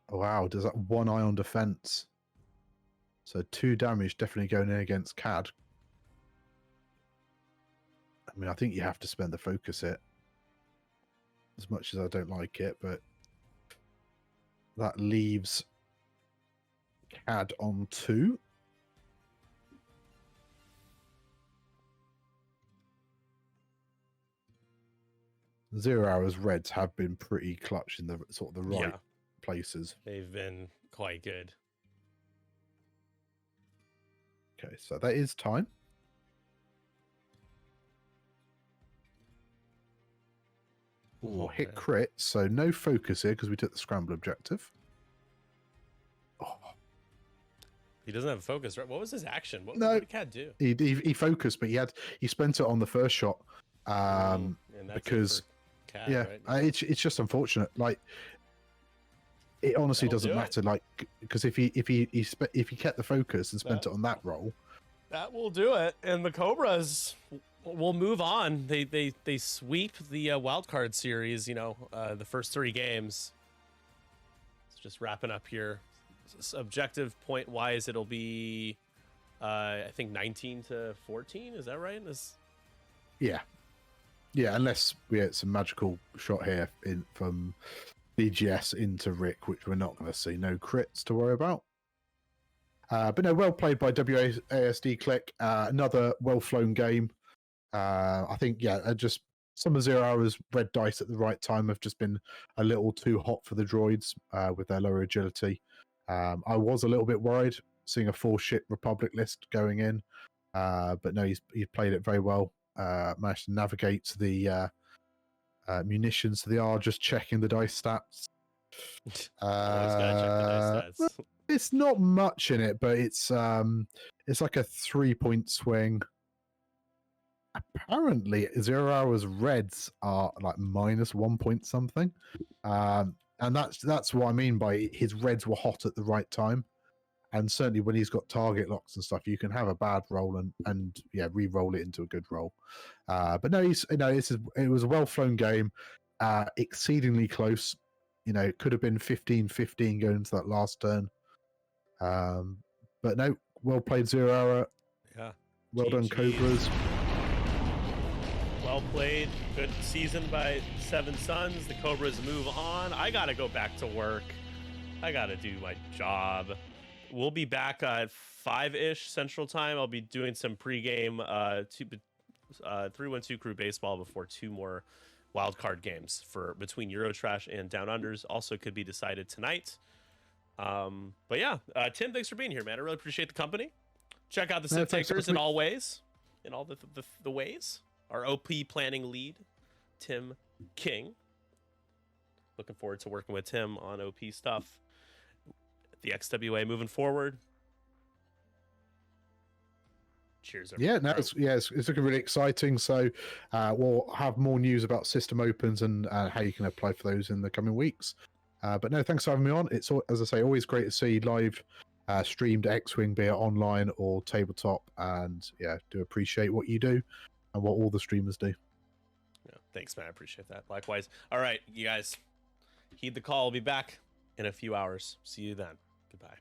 S2: wow, does that 1 eye on defense? So 2 damage definitely going in against CAD. I mean, I think you have to spend the focus hit. As much as I don't like it, but that leaves CAD on 2. XeroHour's reds have been pretty clutch in the sort of the right places.
S1: They've been quite good.
S2: Okay, so that is time. Oh, hit crit, so no focus here because we took the scramble objective. Oh.
S1: He doesn't have a focus, right? What was his action? What did CAD do?
S2: He focused, but he spent it on the first shot. Because CAD, right? It's just unfortunate. Like, it honestly doesn't matter. Like, because if he kept the focus and spent it on that roll,
S1: that will do it. And the Cobras will move on. They sweep the Wildcard series. The first 3 games. It's just wrapping up here. Objective point wise, it'll be I think 19-14. Is that right?
S2: Yeah, unless we had some magical shot here from BGS into Rick, which we're not going to see. No crits to worry about. But no, well played by WASD Click. Another well-flown game. I think, just some of XeroHour's red dice at the right time have just been a little too hot for the droids with their lower agility. I was a little bit worried seeing a 4-ship Republic list going in. But no, he's played it very well. Managed to navigate the munitions. They are just checking the dice stats.
S1: Always gotta check the dice stats.
S2: It's not much in it, but it's like a 3-point swing. Apparently, XeroHour's reds are like -1 point something, and that's what I mean by his reds were hot at the right time. And certainly when he's got target locks and stuff, you can have a bad roll and re-roll it into a good roll. But no, it was a well-flown game, exceedingly close. It could have been 15-15 going into that last turn. But no, well played, XeroHour.
S1: Yeah.
S2: Well done,
S1: GG.
S2: Cobras.
S1: Well played. Good season by Seven Sons. The Cobras move on. I got to go back to work. I got to do my job. We'll be back at 5-ish Central Time. I'll be doing some pregame 312 Crew Baseball before 2 more Wildcard games for between Eurotrash and Down Unders. Also could be decided tonight. But yeah, Tim, thanks for being here, man. I really appreciate the company. Check out the Sim
S2: thanks for
S1: Takers
S2: the
S1: in all ways. In all the ways. Our OP planning lead, Tim King. Looking forward to working with Tim on OP stuff. The XWA moving forward. Cheers, everyone.
S2: Yeah, it's looking really exciting. So we'll have more news about system opens and how you can apply for those in the coming weeks. But no, thanks for having me on. It's, as I say, always great to see live streamed X-Wing, be it online or tabletop. And yeah, do appreciate what you do and what all the streamers do.
S1: Yeah, thanks, man. I appreciate that. Likewise. All right, you guys, heed the call. I'll be back in a few hours. See you then. Goodbye.